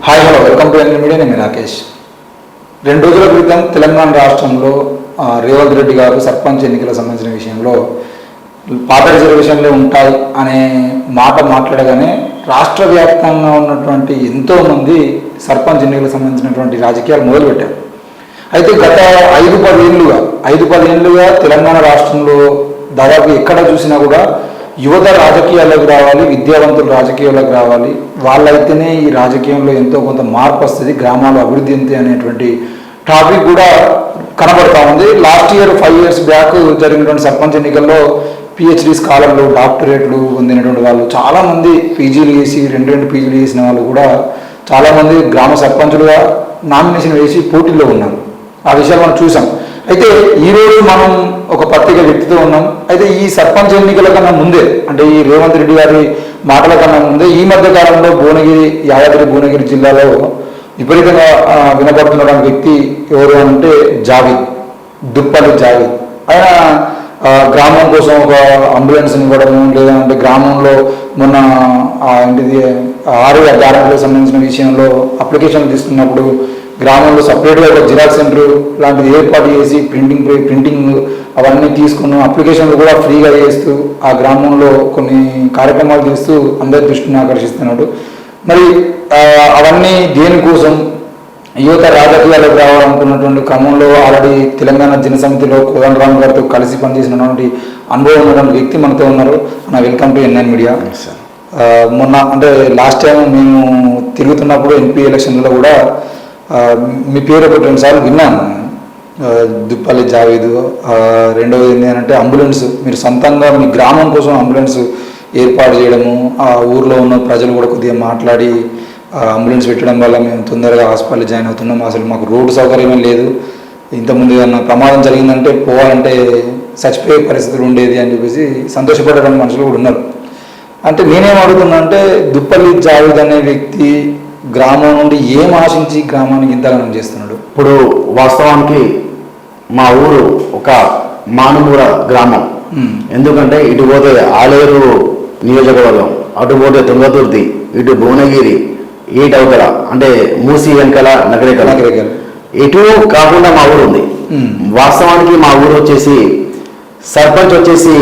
Hi hello welcome to NN media. నేను రాకేష్. 2 రోజుల క్రితం తెలంగాణ రాష్ట్రంలో రేవంత్ రెడ్డి గారు సర్పంచ్ ఎన్నికల సంబంధించిన విషయంలో పాత రిజర్వేషన్లు ఉంటాయి అనే మాట మాట్లాడగానే రాష్ట్ర వ్యాప్తంగా ఉన్నటువంటి ఎంతోమంది సర్పంచ్ ఎన్నికలకు సంబంధించినటువంటి రాజకీయాలు మొదలుపెట్టారు. అయితే గత 5-10 ఏళ్ళుగా తెలంగాణ రాష్ట్రంలో దాదాపు ఎక్కడ చూసినా కూడా యువత రాజకీయాల్లోకి రావాలి, విద్యావంతులు రాజకీయాల్లోకి రావాలి, వాళ్ళైతేనే ఈ రాజకీయంలో ఎంతో కొంత మార్పు వస్తుంది, గ్రామాలు అభివృద్ధి అంతే అనేటువంటి టాపిక్ కూడా కనబడతా ఉంది. లాస్ట్ ఇయర్ 5 years బ్యాక్ జరిగినటువంటి సర్పంచ్ ఎన్నికల్లో పిహెచ్డి స్కాలర్లు, డాక్టరేట్లు పొందినటువంటి వాళ్ళు చాలామంది, పీజీలు చేసి 2 పీజీలు చేసిన వాళ్ళు కూడా చాలామంది గ్రామ సర్పంచులుగా నామినేషన్ వేసి పోటీల్లో ఉన్నారు. ఆ విషయాలు మనం చూసాం. అయితే ఈరోజు మనం ఒక పత్రిక వ్యక్తితో ఉన్నాం. అయితే ఈ సర్పంచ్ ఎన్నికల కన్నా ముందే, అంటే ఈ రేవంత్ రెడ్డి గారి మాటల కన్నా ముందే ఈ మధ్య కాలంలో యాదాద్రి భువనగిరి జిల్లాలో విపరీతంగా వినపడుతున్న వ్యక్తి ఎవరు అంటే జావేద్, దుప్పల్లి జావేద్. ఆయన గ్రామం కోసం ఒక అంబులెన్స్ ఇవ్వడము, లేదంటే గ్రామంలో మొన్న ఏంటిది 6 గ్యారెంటీలకు సంబంధించిన విషయంలో అప్లికేషన్లు తీసుకున్నప్పుడు గ్రామంలో సపరేట్గా ఒక జిరాక్స్ సెంటర్ లాంటిది ఏర్పాటు చేసి ప్రింటింగ్ అవన్నీ తీసుకున్న అప్లికేషన్లు కూడా ఫ్రీగా చేస్తూ ఆ గ్రామంలో కొన్ని కార్యక్రమాలు చేస్తూ అందరి దృష్టిని ఆకర్షిస్తున్నాడు. మరి అవన్నీ దేనికోసం యువత రాజకీయాలకు రావాలనుకున్నటువంటి క్రమంలో ఆల్రెడీ తెలంగాణ జనసమితిలో కోదండరామ్ గారితో కలిసి పనిచేసినటువంటి అనుభవం ఉన్నటువంటి వ్యక్తి మనతో ఉన్నారు. నా వెల్కమ్ టు ఎన్ఎన్ మీడియా. మొన్న అంటే లాస్ట్ టైం మేము తిరుగుతున్నప్పుడు ఎంపీ ఎలక్షన్లో కూడా మీ పేరు ఒక 2 సార్లు విన్నాను, దుప్పల్లి జావేద్. రెండవది ఏంటంటే అంబులెన్స్, మీరు సొంతంగా మీ గ్రామం కోసం అంబులెన్స్ ఏర్పాటు చేయడము, ఆ ఊర్లో ఉన్న ప్రజలు కూడా కొద్దిగా మాట్లాడి అంబులెన్స్ పెట్టడం వల్ల మేము తొందరగా హాస్పిటల్ జాయిన్ అవుతున్నాం. అసలు మాకు రోడ్డు సౌకర్యమే లేదు, ఇంతకుముందు ఏదన్నా ప్రమాదం జరిగిందంటే పోవాలంటే చచ్చిపోయే పరిస్థితులు ఉండేది అని చెప్పేసి సంతోషపడేటువంటి మనుషులు కూడా ఉన్నారు. అంటే నేనేం అడుగుతున్నా అంటే, దుప్పల్లి జావేద్ అనే వ్యక్తి గ్రామం నుండి ఏం ఆశించి గ్రామానికి ఇంతగానం చేస్తున్నాడు? ఇప్పుడు వాస్తవానికి మా ఊరు ఒక మానుమూర గ్రామం. ఎందుకంటే ఇటు పోతే ఆలేరు నియోజకవర్గం, అటు పోతే తుంగతుర్తి, ఇటు భువనగిరి, ఈటవతల అంటే మూసి వెంకల నగరికల, ఇటు కాకుండా మా ఊరు ఉంది. వాస్తవానికి మా ఊరు వచ్చేసి సర్పంచ్ వచ్చేసి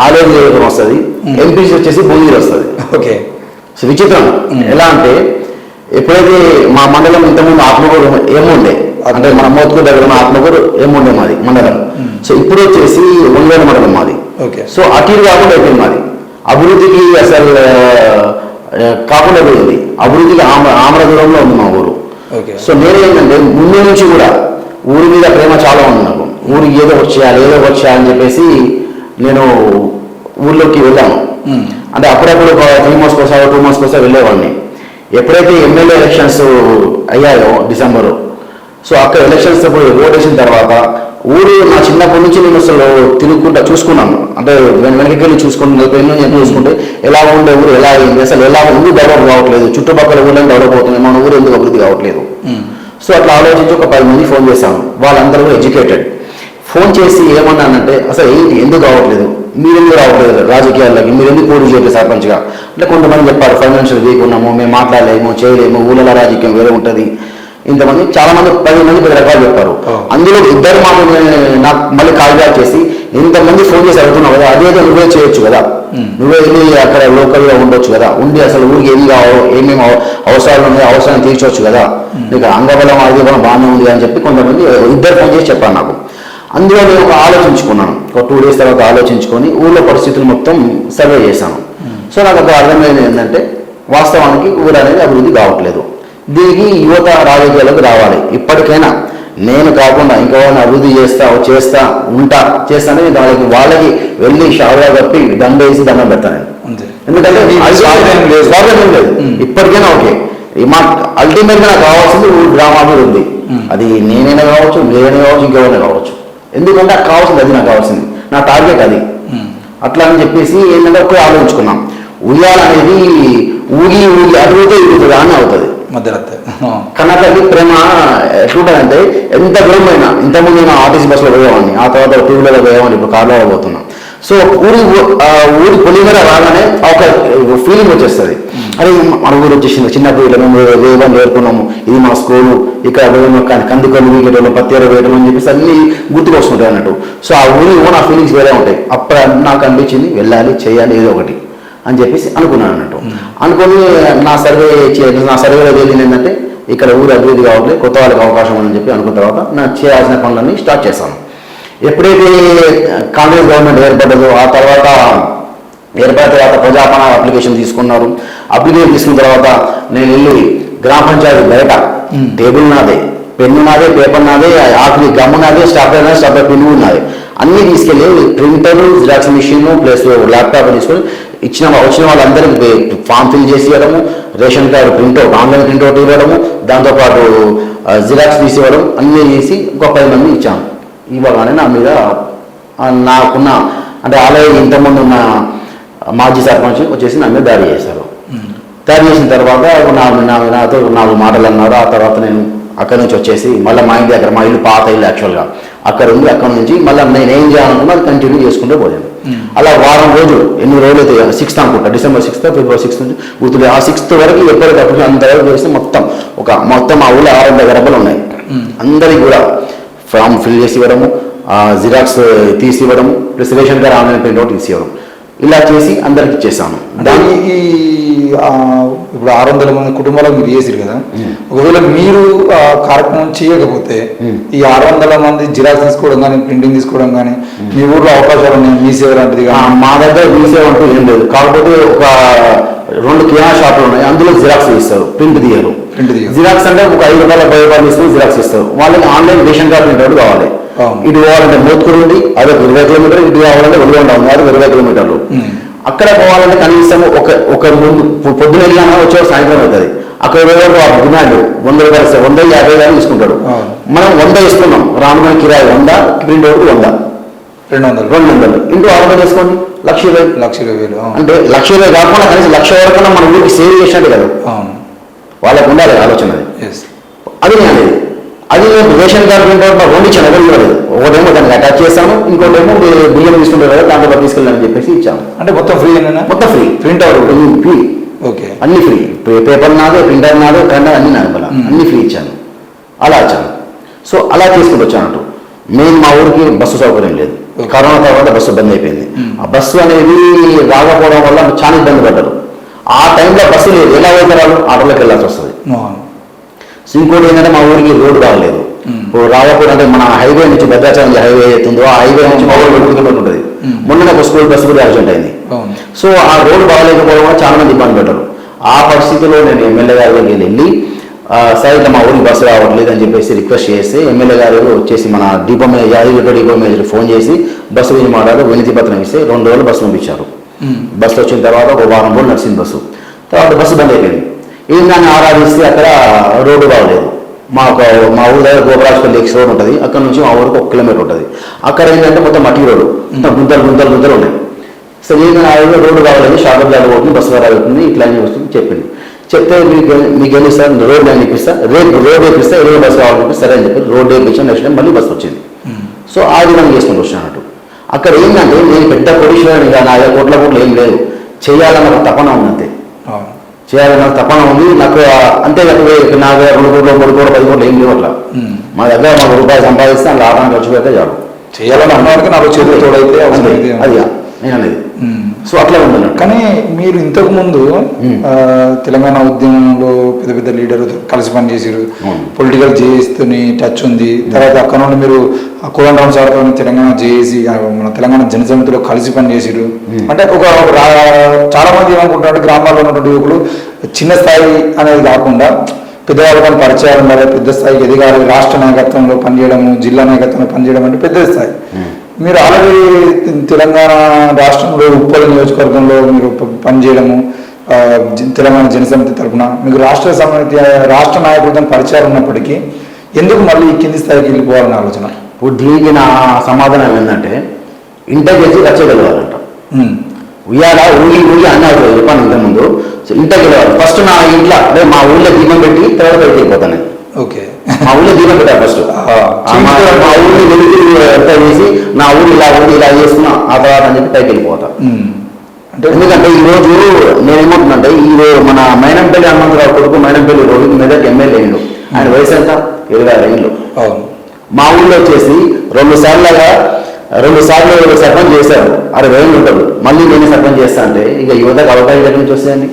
ఆలేరు నియోజకవర్గం వస్తుంది, ఎంపీసీ వచ్చేసి భువనగిరి వస్తుంది. ఓకే, విచిత్రం ఎలా అంటే, ఎప్పుడైతే మా మండలం ఇంతకుముందు ఆత్మకూరు ఏముండే, అంటే మన మోత్కూరు దగ్గర ఉన్న ఆత్మకూరు ఏముండే మాది మండలం. సో ఇప్పుడు వచ్చేసి ఒంగోలు మండలం మాది. సో అటు కాకుండా అయిపోయింది మాది. అభివృద్ధికి అసలు కాకుండా పోయింది, అభివృద్ధికి ఆమర దూరంలో ఉంది మా ఊరు. సో నేనేంటంటే ముందు నుంచి కూడా ఊరి మీద ప్రేమ చాలా ఉంది నాకు. ఊరికి ఏదో ఒకటి చేయాలని చెప్పేసి నేను ఊర్లోకి వెళ్ళాను. అంటే అప్పుడప్పుడు 3 months ఒకసారి 2 months ఒకసారి వెళ్ళేవాడిని. ఎప్పుడైతే ఎమ్మెల్యే ఎలక్షన్స్ అయ్యాయో డిసెంబరు, సో అక్కడ ఎలక్షన్స్ ఓటేసిన తర్వాత ఊరు నా చిన్నప్పటి నుంచి నేను అసలు తిరుగుకుంటా చూసుకున్నాను. అంటే వెనక్కి వెళ్ళి చూసుకుంటే ఎలా ఉండే ఊరు, ఎలా అయింది, అసలు ఎలా ఊరు డెవలప్ కావట్లేదు, చుట్టుపక్కల ఊళ్ళని డెవలప్ అవుతుంది, మన ఊరు ఎందుకు అభివృద్ధి కావట్లేదు. సో అట్లా ఆలోచించి ఒక 10 మంది ఫోన్ చేశాను. వాళ్ళందరూ ఎడ్యుకేటెడ్. ఫోన్ చేసి ఏమన్నానంటే, అసలు ఏంటి ఎందుకు కావట్లేదు, మీరు ఎందుకు రావట్లేదు రాజకీయాల్లోకి, మీరు ఎందుకు పోటీ చేయలేదు సర్పంచ్గా అంటే కొంతమంది చెప్పారు, ఫైనాన్షియల్ వీక్ ఉన్నాము, మేము మాట్లాడలేము, చేయలేము, ఊళ్ళ రాజకీయం వేరే ఉంటుంది. ఇంతమంది చాలా మంది 10 మంది 10 రకాలు చెప్పారు. అందులో 2 మాత్రమే నాకు మళ్ళీ కాల్ బ్యాక్ చేసి, ఇంతమంది ఫోన్ చేసి అడుగుతున్నావు కదా, అదేదో నువ్వే చేయొచ్చు కదా, నువ్వే వెళ్ళి అక్కడ లోకల్గా ఉండొచ్చు కదా, ఉండి అసలు ఊరికి ఏమేమి అవసరాలు ఉన్నాయో అవసరాన్ని తీర్చవచ్చు కదా, నీకు అంగబలం అది కూడా బాగానే ఉంది అని చెప్పి కొంతమంది 2 ఫోన్ చేసి చెప్పాను నాకు. అందులో నేను ఒక ఆలోచించుకున్నాను, ఒక 2 days తర్వాత ఆలోచించుకొని ఊళ్ళో పరిస్థితులు మొత్తం సర్వే చేశాను. సో నాకు అక్కడ అర్థమైంది ఏంటంటే, వాస్తవానికి ఊరు అనేది అభివృద్ధి కావట్లేదు. దీనికి యువత రాజకీయాలకు రావాలి. ఇప్పటికైనా నేను కాకుండా ఇంకెవరైనా అభివృద్ధి చేస్తానే వాళ్ళకి వెళ్ళి షావుగా కప్పి దండేసి దండం పెడతాను. ఎందుకంటే స్వాగతం ఏం లేదు. ఇప్పటికైనా ఓకే, మా అల్టిమేట్గా నాకు కావాల్సింది ఊరు గ్రామాభివృద్ధి. అది నేనైనా కావచ్చు, మీరైనా కావచ్చు, ఇంకెవరైనా కావచ్చు. ఎందుకంటే నాకు కావాల్సింది అది, నాకు కావాల్సింది నా టార్గెట్ అది. అట్లా అని చెప్పేసి ఏంటంటే ఒక్కడే ఆలోచించుకున్నాం, ఉయ్యాలనేది ఊగి అటువైతే ఇరుగుతుంది అని అవుతుంది మధ్యరాత్రి. కన్నతల్లి ప్రేమ ఎట్లుంటుందంటే, ఎంత దూరమైనా, ఇంతకుముందు నేను ఆర్టీసీ బస్సులో పోయేవాడిని, ఆ తర్వాత 2 wheeler పోయేవాడిని, ఇప్పుడు కార్లో పోతున్నాను. సో ఊరి పొలిమేర రాగానే ఒక ఫీలింగ్ వచ్చేస్తుంది. అరే మన ఊరు వచ్చేసింది చిన్నప్పుడు ఇలా మేము వేగం నేర్చుకున్నాము, ఇది మా స్కూలు, ఇక్కడ కందుకలు వీయడం, పత్తేరు వేయడం అని చెప్పేసి అన్ని గుర్తుకొస్తుంటాయి అన్నట్టు. సో ఆ ఊరి ఓన్ ఆ ఫీలింగ్స్ వేరే ఉంటాయి. అప్పుడు నాకు అనిపించింది వెళ్ళాలి, చేయాలి ఏదో ఒకటి అని చెప్పేసి అనుకున్నాను అన్నట్టు. అనుకుని నా సర్వేలో తేలింది ఏంటంటే ఇక్కడ ఊరు అభివృద్ధి కావాలి, కొత్త వాళ్ళకి అవకాశం ఉందని చెప్పి అనుకున్న తర్వాత నా చేయాల్సిన పనులన్నీ స్టార్ట్ చేశాను. ఎప్పుడైతే కాంగ్రెస్ గవర్నమెంట్ ఏర్పడ్డదో ఆ తర్వాత ఏర్పడిన తర్వాత ప్రజాపాలన అప్లికేషన్ తీసుకున్నారు. అప్లికేషన్ తీసుకున్న తర్వాత నేను వెళ్ళి గ్రామ పంచాయతీ బయట టేబుల్ నాదే, పెన్ను నాదే, పేపర్ నాదే, ఆఖరి గమ్ము నాదే, స్టాప్లర్ నాదే, స్టాప్లర్ పిన్ను నాదే, అన్నీ తీసుకెళ్ళి printer, xerox machine plus laptop తీసుకొని వచ్చిన వాళ్ళందరికీ ఫామ్ ఫిల్ చేసి ఇవ్వడము, ration card printout, online printout ఇవ్వడము, దాంతోపాటు జిరాక్స్ తీసి ఇవ్వడం అన్నీ చేసి ఒక 10 మంది ఇచ్చాను. ఇవ్వగానే నా మీద నాకున్న అంటే ఆలయ ఇంతకుముందు ఉన్న మాజీ సర్పంచ్ వచ్చేసి నా మీద దాడి చేశారు. దాడి చేసిన తర్వాత నాతో 4 మాటలు అన్నారు. ఆ తర్వాత నేను అక్కడి నుంచి వచ్చేసి మళ్ళీ మా ఇంటి దగ్గర, మా ఇల్లు పాత ఇల్లు యాక్చువల్గా, అక్కడ ఉంది. అక్కడ నుంచి మళ్ళీ నేను ఏం చేయాలనుకున్నా అది కంటిన్యూ చేసుకుంటూ పోయాను. అలా వారం రోజులు, ఎన్ని రోజులు అయితే 6th అనుకుంటా, December 6th, February 6th నుంచి గుర్తులేదు. ఆ 6th వరకు ఎప్పటికప్పుడు అంతవరకు చేస్తే మొత్తం ఆ ఊళ్ళో 600 గడపలు ఉన్నాయి. అందరికి కూడా ఫామ్ ఫిల్ చేసి ఇవ్వడము, జిరాక్స్ తీసి ఇవ్వడము, plus ration card online printout తీసి ఇవ్వడం, ఇలా చేసి అందరికి ఇచ్చేసాను. దానికి ఇప్పుడు 600 మంది కుటుంబాలకు మీరు చేసిరు కదా, ఒకవేళ మీరు కార్యక్రమం చేయకపోతే ఈ 600 మంది జిరాక్స్ తీసుకోవడం కానీ, ప్రింటింగ్ తీసుకోవడం కానీ మీ ఊర్లో అవకాశాలు ఉన్నాయి? మీ సేవ లాంటిది మా దగ్గర మీ సేవ అంటూ ఏం లేదు. కాకపోతే ఒక 2 కిరాణా షాపులు ఉన్నాయి, అందులో జిరాక్స్ ఇస్తారు, ప్రింట్ తీయరు. జిరాక్స్ అంటే ఒక 5 రూపాయల 10 రూపాయలు తీసుకుని జిరాక్స్ ఇస్తారు. వాళ్ళకి ఆన్లైన్ రేషన్ కార్డు ప్రింట్అవుట్ కావాలి. ఇటు పోవాలంటే మోత్కూరు ఉంది, అదొక 20 కిలోమీటర్లు, ఇటు కావాలంటే 20 కిలోమీటర్లు. అక్కడ పోవాలంటే కనీసం ఒక ముందు పొద్దున వెళ్ళినా వచ్చే సాయంత్రం అవుతుంది. అక్కడ డిమాండ్ 100 రూపాయలు, 150 కానీ తీసుకుంటాడు. మనం 100 ఇస్తున్నాం, రానున్న కిరాయి 100, ప్రింట్అవుట్ 100, 200 ఇంటూ 600 చేసుకోండి, 1,20,000. అంటే 1,20,000 కాకుండా కనీసం 1,00,000 వరకు మన ఊరికి సేవ్ చేసినట్టు కదా. వాళ్ళకు ఉండాలి ఆలోచన. అది నేను అది రేషన్ కార్డు ప్రింట్అవుట్ 2 ఇచ్చాను, ఎవరు ఇవ్వలేదు. ఒకటేమో దానికి అటాచ్ చేస్తాను, ఇంకోటేమో బియ్యం తీసుకుంటారు కదా దాంట్లో తీసుకెళ్ళాలని చెప్పేసి ఇచ్చాను. అంటే మొత్తం ఫ్రీ, మొత్తం ఫ్రీ, ప్రింట్అవుట్ ఫ్రీ, ఓకే అన్ని ఫ్రీ, పేపర్ నాదే, ప్రింటర్ నాదే, కన్నా అన్ని నాదే, అన్ని ఫ్రీ ఇచ్చాను. అలా ఇచ్చాను. సో అలా తీసుకుంటూ వచ్చాను. మెయిన్ మా ఊరికి బస్సు సౌకర్యం లేదు. కరోనా తర్వాత బస్సు బంద్ అయిపోయింది. ఆ బస్సు అనేది రాకపోవడం వల్ల చాలా ఇబ్బంది పడ్డారు. ఆ టైంలో బస్సు లేదు, ఎలా వెళ్తారు వాళ్ళు? ఆటోలోకి వెళ్ళాల్సి వస్తుంది. సో ఇంకోటి ఏంటంటే మా ఊరికి రోడ్డు కావలేదు. ఇప్పుడు రావకూడదు అంటే మన హైవే నుంచి భద్రాచలం హైవే అవుతుందో ఆ హైవే నుంచి మా ఊరు పెట్టుకుంటూ ఉంటుంది. మొన్న ఒక స్కూల్ బస్సు కూడా యాక్సిడెంట్ అయింది. సో ఆ రోడ్డు బాగాలేకపోవడం వల్ల చాలా మంది ఇబ్బంది పడ్డారు. ఆ పరిస్థితిలో నేను ఎమ్మెల్యే గారి దగ్గరికి వెళ్ళి సార్ ఇట్లా మా ఊరికి బస్సు రావట్లేదు అని చెప్పేసి రిక్వెస్ట్ చేస్తే ఎమ్మెల్యే గారు వచ్చేసి మన depot Yadagirigutta depot manager phone చేసి బస్సు గురించి మాట్లాడి వినతి పత్రం ఇస్తే 2 రోజులు బస్సు పంపించారు. బస్సు వచ్చిన తర్వాత ఒక వారం రోజులు నడిచింది బస్సు. తర్వాత బస్సు బంద్ అయిపోయింది. ఏంటని ఆరాధిస్తే అక్కడ రోడ్డు బాగలేదు. మా ఊరు దగ్గర గోపరాజపల్లి ఎక్స్ రోడ్ ఉంటుంది, అక్కడ నుంచి మా ఊరికి 1 కిలోమీటర్ ఉంటుంది. అక్కడ ఏంటంటే మొత్తం మట్టి రోడ్డు, గుంతలు ఉన్నాయి. సో ఏంటంటే ఆ రోడ్డు కావాలని షార్ట్ బ్లాక్ పోతుంది, బస్సు రాబోతుంది, ఇట్లా అని వస్తుంది చెప్పింది. చెప్తే మీకు ఏమి ఇస్తాను, రోడ్ లైన్ ఇప్పిస్తా, రేపు రోడ్ వేపిస్తా, 20 బస్సు కావాలని చెప్పి సరే అని చెప్పి రోడ్ వేయించాను. నెక్స్ట్ టైం మళ్ళీ బస్సు వచ్చింది. సో ఆ విధంగా చేసుకుని వచ్చినట్టు. అక్కడ ఏంటంటే నేను పెద్ద పొడిషన్ నా కోట్ల ఏం లేదు, చేయాలన్న తపన ఉంది, అంతే. చేయాలన్న తపన ఉంది నాకు. అంతే నాకు 2 కోట్లు 3 కోట్లు 10 కోట్లు ఏం లేవు అట్లా. మా దగ్గర మాకు రూపాయలు సంపాదిస్తే అందులో ఆదాయం ఖర్చు పెడితే చాలు. చేయాలని అన్నవాడికి నాకు చేతులు తోడైతే అది నేను అనేది. సో అట్లా ఉంటుంది. కానీ మీరు ఇంతకు ముందు తెలంగాణ ఉద్యమంలో పెద్ద లీడర్ కలిసి పనిచేసారు, పొలిటికల్ జేఏసీతో టచ్ ఉంది. తర్వాత అక్కడ నుండి మీరు కోదండరాం సార్తో తెలంగాణ జేఏసీ, మన తెలంగాణ జనసమితిలో కలిసి పనిచేసారు. అంటే చాలా మంది ఏమనుకుంటున్నారు, గ్రామాల్లో ఉన్నటువంటి యువకులు చిన్న స్థాయి అనేది కాకుండా పెద్దవాళ్ళతో పరిచయాలు ఉండాలి, పెద్ద స్థాయికి ఎదగాలి, రాష్ట్ర నాయకత్వంలో పనిచేయడము, జిల్లా నాయకత్వంలో పనిచేయడం అంటే పెద్ద స్థాయి. మీరు ఆల్రెడీ తెలంగాణ రాష్ట్రంలో ఉప్పల్ నియోజకవర్గంలో మీరు పనిచేయడము, తెలంగాణ జనసమితి తరఫున మీకు రాష్ట్ర నాయకులతో పరిచయాలు ఉన్నప్పటికీ ఎందుకు మళ్ళీ కింది స్థాయికి వెళ్ళిపోవాలని ఆలోచన? ఇప్పుడు దీనికి నా సమాధానం ఏంటంటే ఇంటర్ చేసి రచ్చగలవాలంట. ఉయ్యాల ఊగి అన్నారు చెప్పాను ఇంతకుముందు. ఇంటర్ గెలవాలి. ఫస్ట్ నా ఇంట్లో అంటే మా ఊళ్ళో దీపం పెట్టి తర్వాత బయటకు వెళ్ళిపోతాను. ఓకే, మా ఊళ్ళో దీపం పెట్టారు ఫస్ట్. మా ఊళ్ళో వెలిగి చేసి నా ఊరు ఇలా ఉంది ఇలా చేసుకున్నా ఆ తర్వాత అని చెప్పి పైకి వెళ్ళిపోతా. అంటే ఎందుకంటే ఈరోజు నేనేమంటున్నాంటే మన మైనంపల్లి హనుమంతరావు కొడుకు మైనంపల్లి రోహిత్ మీద ఎమ్మెల్యే అయ్యిండు. ఆయన వయసు ఎంత 26 ఏళ్ళు. మా ఊళ్ళో వచ్చేసి 2 సార్లు సర్పంచ్ చేశారు, 60 ఏళ్ళు ఉంటాడు. మళ్ళీ నేను సర్పంచ్ చేస్తా అంటే ఇక యువతకు అవకాశం ఎక్కడి నుంచి వస్తాయండి?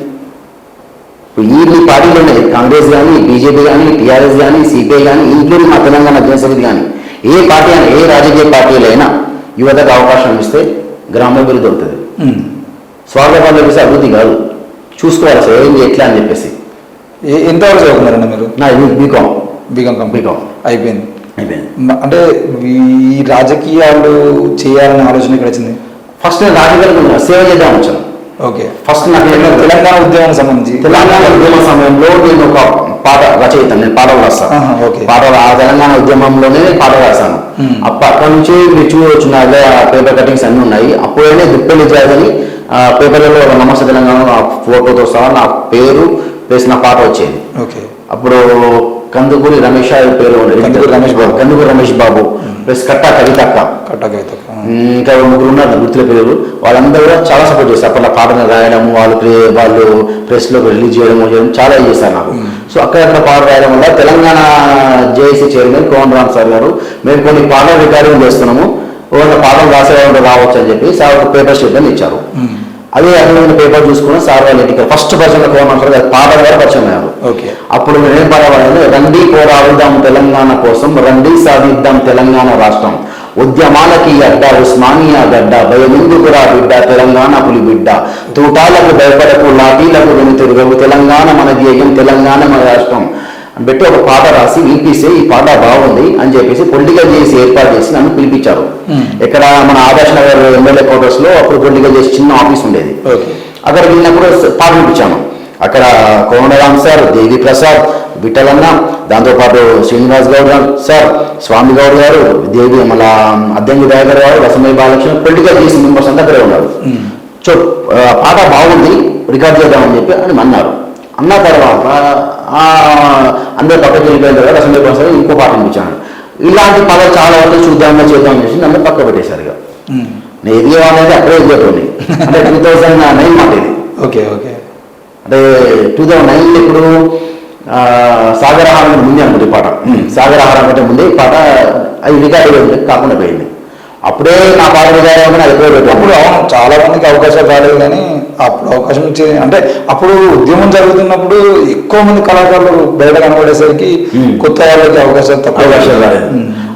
ఈ పార్టీలు ఉన్నాయి, కాంగ్రెస్ కానీ, బీజేపీ కానీ, టీఆర్ఎస్ కానీ, సిపిఐ కానీ, ఇంక్లూడింగ్ మా తెలంగాణ జనసమితి కానీ, ఏ పార్టీ అయినా, ఏ రాజకీయ పార్టీలైనా యువతకు అవకాశం ఇస్తే గ్రామాభివృద్ధి అవుతుంది. స్వార్థపరులు వేస్తే అభివృద్ధి కాదు. చూసుకోవాలి సార్ ఏంటి ఎట్లా అని చెప్పేసి. ఎంతవరకు చదువుకున్నారండి మీరు? నా బీకామ్ అయిపోయింది. అంటే ఈ రాజకీయాలు చేయాలనే ఆలోచన ఇక్కడ వచ్చింది. ఫస్ట్ నేను రాజకీయాలకు సేవ చేద్దాం వచ్చాను. ఓకే. ఫస్ట్ నాకు తెలంగాణ ఉద్యమానికి సంబంధించి తెలంగాణ ఉద్యమ సమయంలో నేను ఒక పాట రచయితాను. నేను పాటలు రాస్తాను. పాటలు ఆ తెలంగాణ ఉద్యమంలోనే పాటలు రాశాను. అక్కడి నుంచి మీరు చూడవచ్చు, నా పేపర్ కటింగ్స్ అన్నీ ఉన్నాయి. అప్పుడైనా దిప్పల్లి జాదని పేపర్లలో నమస్తే తెలంగాణ నా ఫోటోతో సహా నా పేరు ప్లస్ నా పాట వచ్చేది. అప్పుడు కందుకూరి రమేష్ పేరు ఉండేది, కందుకూరి రమేష్ బాబు ప్లస్ కట్టా కవితక్క, ఇంకా 3 ఉన్నారు గుర్తుల పేరు. వాళ్ళందరూ కూడా చాలా సపోర్ట్ చేస్తారు. అప్పట్లో పాటలు రాయడము, వాళ్ళు ప్రెస్లో రిలీజ్ చేయడం చాలా చేశారు నాకు. సో అక్కడ పాట రాయడం వల్ల Telangana JAC chairman cone Ram sir గారు మేము కొన్ని పాటలు రికార్డింగ్ చేస్తున్నాము, ఒక పాటలు రాసేవాళ్ళు రావచ్చు అని చెప్పి సార్ ఒక పేపర్ స్టేట్మెంట్ ఇచ్చారు. అదే అన్ని పేపర్ చూసుకుని సార్ వాళ్ళ ఇంటికి ఫస్ట్ పరిచయం కోమంటారు పాట గారు పరిచయం అయ్యారు. అప్పుడు నేనేం పాడేవాళ్ళని, రండి పోరాడుదాం తెలంగాణ కోసం, రండి సాధిద్దాం తెలంగాణ రాష్ట్రం, ఉద్యమాలకి అడ్డ ఉస్మానియా గడ్డ, భయముందుకురా బిడ్డ తెలంగాణ పులి బిడ్డ, తూటాలకు భయపడకు లాఠీలకు వెనుతిరుగవు, తెలంగాణ మన ధ్యేయం తెలంగాణ మన రాష్ట్రం అని పెట్టి ఒక పాట రాసి వినిపిస్తే ఈ పాట బాగుంది అని చెప్పేసి పొలిటికల్ చేసి ఏర్పాటు చేసి నన్ను పిలిపించారు. ఇక్కడ మన ఆదర్శ్ నగర్ ఎమ్మెల్యే క్వార్టర్స్ లో అప్పుడు పొలిటికల్ చేసి చిన్న ఆఫీస్ ఉండేది. అక్కడ వెళ్ళినప్పుడు పాట వినిపించాను. అక్కడ కోమరామ్ సార్, దేవి ప్రసాద్, విఠలన్న, దాంతోపాటు శ్రీనివాస్ గౌడ్ సార్, స్వామి గౌడ్ గారు, దేవి మళ్ళా అద్దంకి దయాకర్ గారు, రసమయ్య బాలకృష్ణ పొలిటికల్ చేసి మెంబర్స్ అంతా అక్కడే ఉన్నారు. సో పాట బాగుంది రికార్డ్ చేద్దామని చెప్పి అని అన్నారు. అన్న తర్వాత అందరూ పక్కకి వెళ్ళిపోయిన తర్వాత రసమయ్య బాలకృష్ణ ఇంకో పాట అనిపించాను. ఇలాంటి పాటలు చాలా వరకు చూద్దామని చేద్దామని చేసి నన్ను పక్క పెట్టేశారు. ఇక నేను ఎదిగేవాళ్ళైతే అక్కడే ఎదిగేటోని. అంటే 2009 మాట ఇది. అంటే 2009 ఇప్పుడు సాగరహారం ముందే అనుకుంటే పాట, సాగరహారం కంటే ముందే ఈ పాట అది రికార్డు కాకుండా పోయింది. అప్పుడే నా పాట రికార్డు అది పోయి అప్పుడు చాలా మందికి అవకాశాలు రాలేదు, కానీ అప్పుడు అవకాశం ఇచ్చేది. అంటే అప్పుడు ఉద్యమం జరుగుతున్నప్పుడు ఎక్కువ మంది కళాకారులు బయట కనబడేసరికి కొత్త వాళ్ళకి అవకాశాలు తక్కువ అవకాశాలు రాలేదు.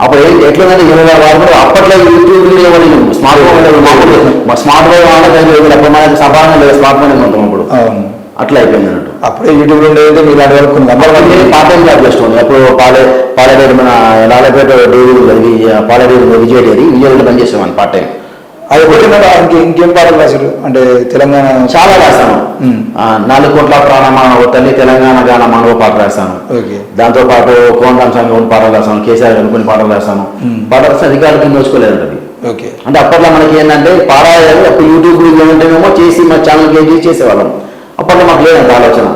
అప్పుడు ఎట్లుందంటే 20 వారు అప్పట్లో యూట్యూబ్ స్మార్ట్ ఫోన్ అప్పుడు మనకి సభాగా లేదు, స్మార్ట్ ఫోన్ ఉంటాం అప్పుడు. అట్లా అయిపోయింది అన్నట్టు. అప్పుడే యూట్యూబ్ లో ఉండేది మీరు అడగాలి కొన్ని పార్ట్ టైం జాబ్ చేస్తుంది. అప్పుడు పాలడేరు మన లాలపేట డైరీ పాలడేరు విజయ డైరీ విజయవాడలో పనిచేసేవాడిని పార్ట్ టైం. అది పెట్టినప్పుడు ఇంకేం పాటలు రాశారు? అంటే తెలంగాణ చాలా రాశాను. 4 కోట్ల ప్రాణమానవ తల్లి తెలంగాణ గాన మానవ పాట రాశాను. దాంతోపాటు కోనరామ్ సంఘం పాటలు రాశాను, కేసీఆర్ గారు కొన్ని పాటలు రాశాను. పాటలు రాసిన రికార్డుకి నోచుకోలేదండి. అంటే అప్పట్లో మనకి ఏంటంటే పాడాలి, అప్పుడు యూట్యూబ్ ఏమంటేనేమో చేసి మా ఛానల్ కేజీ చేసేవాళ్ళం. అప్పట్లో మాకు లేదండి ఆలోచన.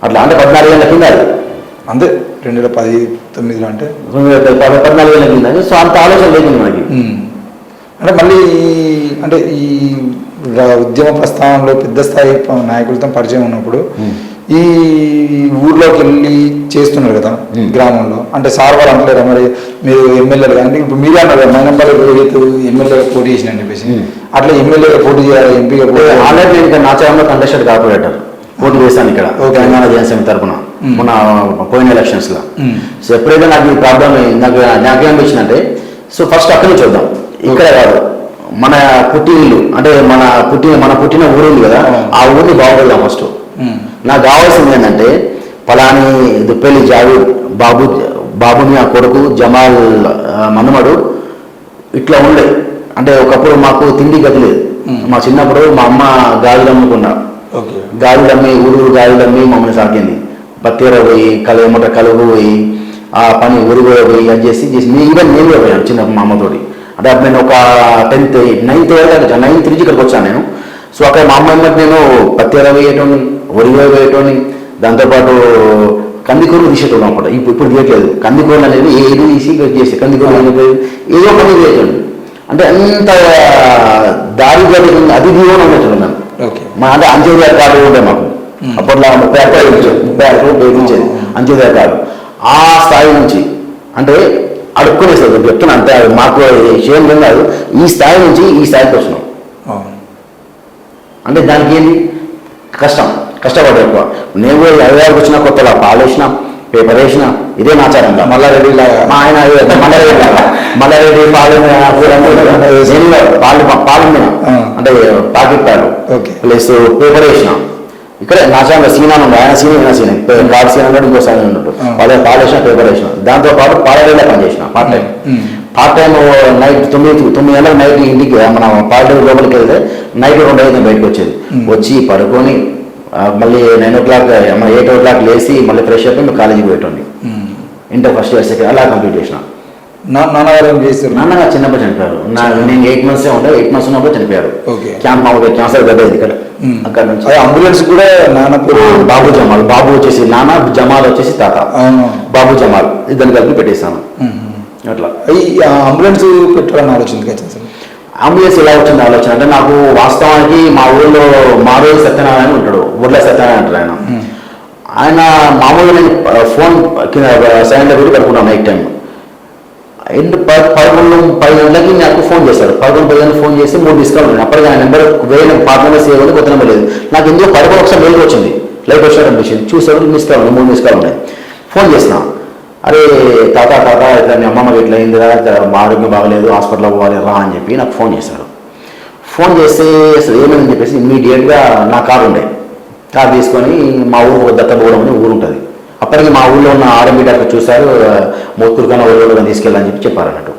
అట్లా అంటే 14 ఏళ్ళ కింద అది అంతే 2019 అంటే 14 ఏళ్ళ కింద. సో అంత ఆలోచన లేదు మనకి. అంటే మళ్ళీ అంటే ఈ ఉద్యమ ప్రస్థానంలో పెద్ద స్థాయి నాయకులతో పరిచయం ఉన్నప్పుడు ఈ ఊర్లోకి వెళ్ళి చేస్తున్నారు కదా గ్రామంలో, అంటే సార్ వాళ్ళు అంటలేరా మరి మీరు ఎమ్మెల్యేలు కానీ ఇప్పుడు మీరే అన్నారు మైనంపల్లి రోహిత్ ఎమ్మెల్యే పోటీ చేసిన అని చెప్పేసి, అట్లా ఎమ్మెల్యే పోటీ చేయాలి ఎంపీగా ఆల్రెడీ నేను ఇక్కడ నాచారంలో కంటెస్టెడ్ కార్పొరేటర్ పోటీ చేశాను ఇక్కడ తెలంగాణ జనసమితి తరఫున మొన్న పోయిన ఎలక్షన్స్ లో. సో ఎప్పుడైతే నాకు ఈ ప్రాబ్లం నాకేమనిపించిందంటే, సో ఫస్ట్ అక్కడి నుంచి చూద్దాం, ఇక్కడ కాదు మన పుట్టిల్లు అంటే మన పుట్టిన ఊరు ఉంది కదా, ఆ ఊరిని బాగుపడదాం ఫస్ట్. నాకు కావాల్సింది ఏంటంటే పలాని దుప్పెల్లి జావీద్ బాబుని ఆ కొడుకు జమాల్ మనుమడు ఇట్లా ఉండే. అంటే ఒకప్పుడు మాకు తిండి గది లేదు. మా చిన్నప్పుడు మా అమ్మ గాజులు అమ్ముకున్నా, గాజులు అమ్మి ఊరు గాజులు అమ్మి మమ్మల్ని సాగింది. పత్తీర పోయి కలుగు పోయి ఆ పని ఊరుగో పోయి అది చేసి ఈవెన్ నేను పోయాను చిన్న మా అమ్మతోటి. అంటే అప్పుడు నేను ఒక 10th 9th వరకు 9th నుంచి ఇక్కడికి వచ్చాను నేను. సో అక్కడ మా అమ్మ నేను పత్తీర వేయటోని ఒరిగో వేయటోని, దాంతోపాటు కందికూరలు తీసేటోడు అన్నమాట. ఇప్పుడు తీయట్లేదు కందికూరలు అనేది ఏది తీసి చేసి కందికూరలు ఏదో పని చేయటండి. అంటే అంత దారిద్ర్యం అది దీవెన ఉన్నట్టు మేము ఓకే. మా అంటే అంత్యోదయ కార్డు ఉండే మాకు అప్పట్లో 30 రూపాయలు ఇచ్చేది అంత్యోదయ కార్డు. ఆ స్థాయి నుంచి అంటే అడుక్కునేస్తారు చెప్తున్నా అంతే, మాకు విషయం కాదు, ఈ స్థాయి నుంచి ఈ స్థాయికి వచ్చినాం. అంటే దానికి ఏంటి కష్టపడ్డా ఎక్కువ. నేను కూడా 56 వచ్చిన కొత్తగా పాలు వేసిన, పేపర్ వేసిన, ఇదే నాచారం. మల్లారెడ్డి మా ఆయన మల్లారెడ్డి పాలు అంటే పాకెట్ పాలు ప్లస్ పేపర్ వేసిన. ఇక్కడ నాచారంలో సీనాను ఉంది, ఆయన సీన గాడ్ సీన్ అన్నాడు, ఇంకో సీన్ ఉన్నట్టు వాళ్ళ పాలు వేసిన, పేపర్ వేసిన. దాంతోపాటు పాలరేళ్ళ పని చేసిన పార్ట్ టైం నైట్ 9 గంటలకు నైట్ ఇంటికి మన పార్టీ లోపలికి వెళ్తే నైట్ 2 గంటలకు బయటకు వచ్చేది. వచ్చి పడుకొని మళ్ళీ 9 o'clock 8 o'clock లేచి మళ్ళీ ఫ్రెష్ అయిపోయి మేము కాలేజీకి పోయేటండి. ఇంటర్ ఫస్ట్ ఇయర్ సెకండ్ అలా కంప్లీట్ చేసిన. నాన్నగారు ఏం చేస్తారు? నాన్నగారు చిన్నప్పుడు చనిపోయారు. నేను 8 months ఉండే, 8 months ఉన్నప్పుడు చనిపోయారు. క్యాన్సర్ గడ్డేది ఇక్కడ. అక్కడ నుంచి అంబులెన్స్ కూడా నాన్న బాబు జమాల్, బాబు వచ్చేసి నాన్న, జమాల్ వచ్చేసి తాత. బాబు జమాల్ ఇద్దరు కలిపి పెట్టేశాను. అట్లా అంబులెన్స్ పెట్టాలని ఆలోచన. అంబులెన్స్ ఎలా వచ్చింది ఆలోచన అంటే, నాకు వాస్తవానికి మా ఊళ్ళో మారోజు సత్యనారాయణ ఉంటాడు, ఊర్లో సత్యనారాయణ అంటారు ఆయన. ఆయన మామూలుగా నేను ఫోన్ కింద సైలెంట్లో పెట్టి పడుకున్నాను నైట్ టైం. 11-10 గంటలకి నాకు ఫోన్ చేశాడు. 11-10 గంటలకు ఫోన్ చేసి 3 మిస్డ్ కాల్ ఉన్నాయి. అప్పటికి ఆ నెంబర్ వేరే పాత నెంబర్ సేవ్ ఉంది, కొత్త నెంబర్ లేదు. నాకు ఎందుకు 11 ఒకసారి మెయిల్ వచ్చింది, లైట్ వచ్చాడు అనిపించింది. చూసాడు మిస్ కాల్ 3 మిస్డ్ కాల్ ఉన్నాయి. ఫోన్ చేసిన, అరే తాత ఇట్లా మీ అమ్మమ్మ ఇట్లా అయింది కదా, మా ఆరోగ్యం బాగలేదు, హాస్పిటల్లో పోవాలి రా అని చెప్పి నాకు ఫోన్ చేశాడు. ఫోన్ చేస్తే అసలు ఏమైందని చెప్పేసి ఇమ్మీడియట్గా నా కారు ఉండే, కారు తీసుకొని మా ఊరు దత్తబోవడం అని ఊరు ఉంటుంది. అప్పటికి మా ఊళ్ళో ఉన్న ఆర్ఎంపీ డాక్టర్ చూశారు, మోత్కూరుకన్నా ఊళ్ళో తీసుకెళ్ళాలని చెప్పారు అన్నట్టు.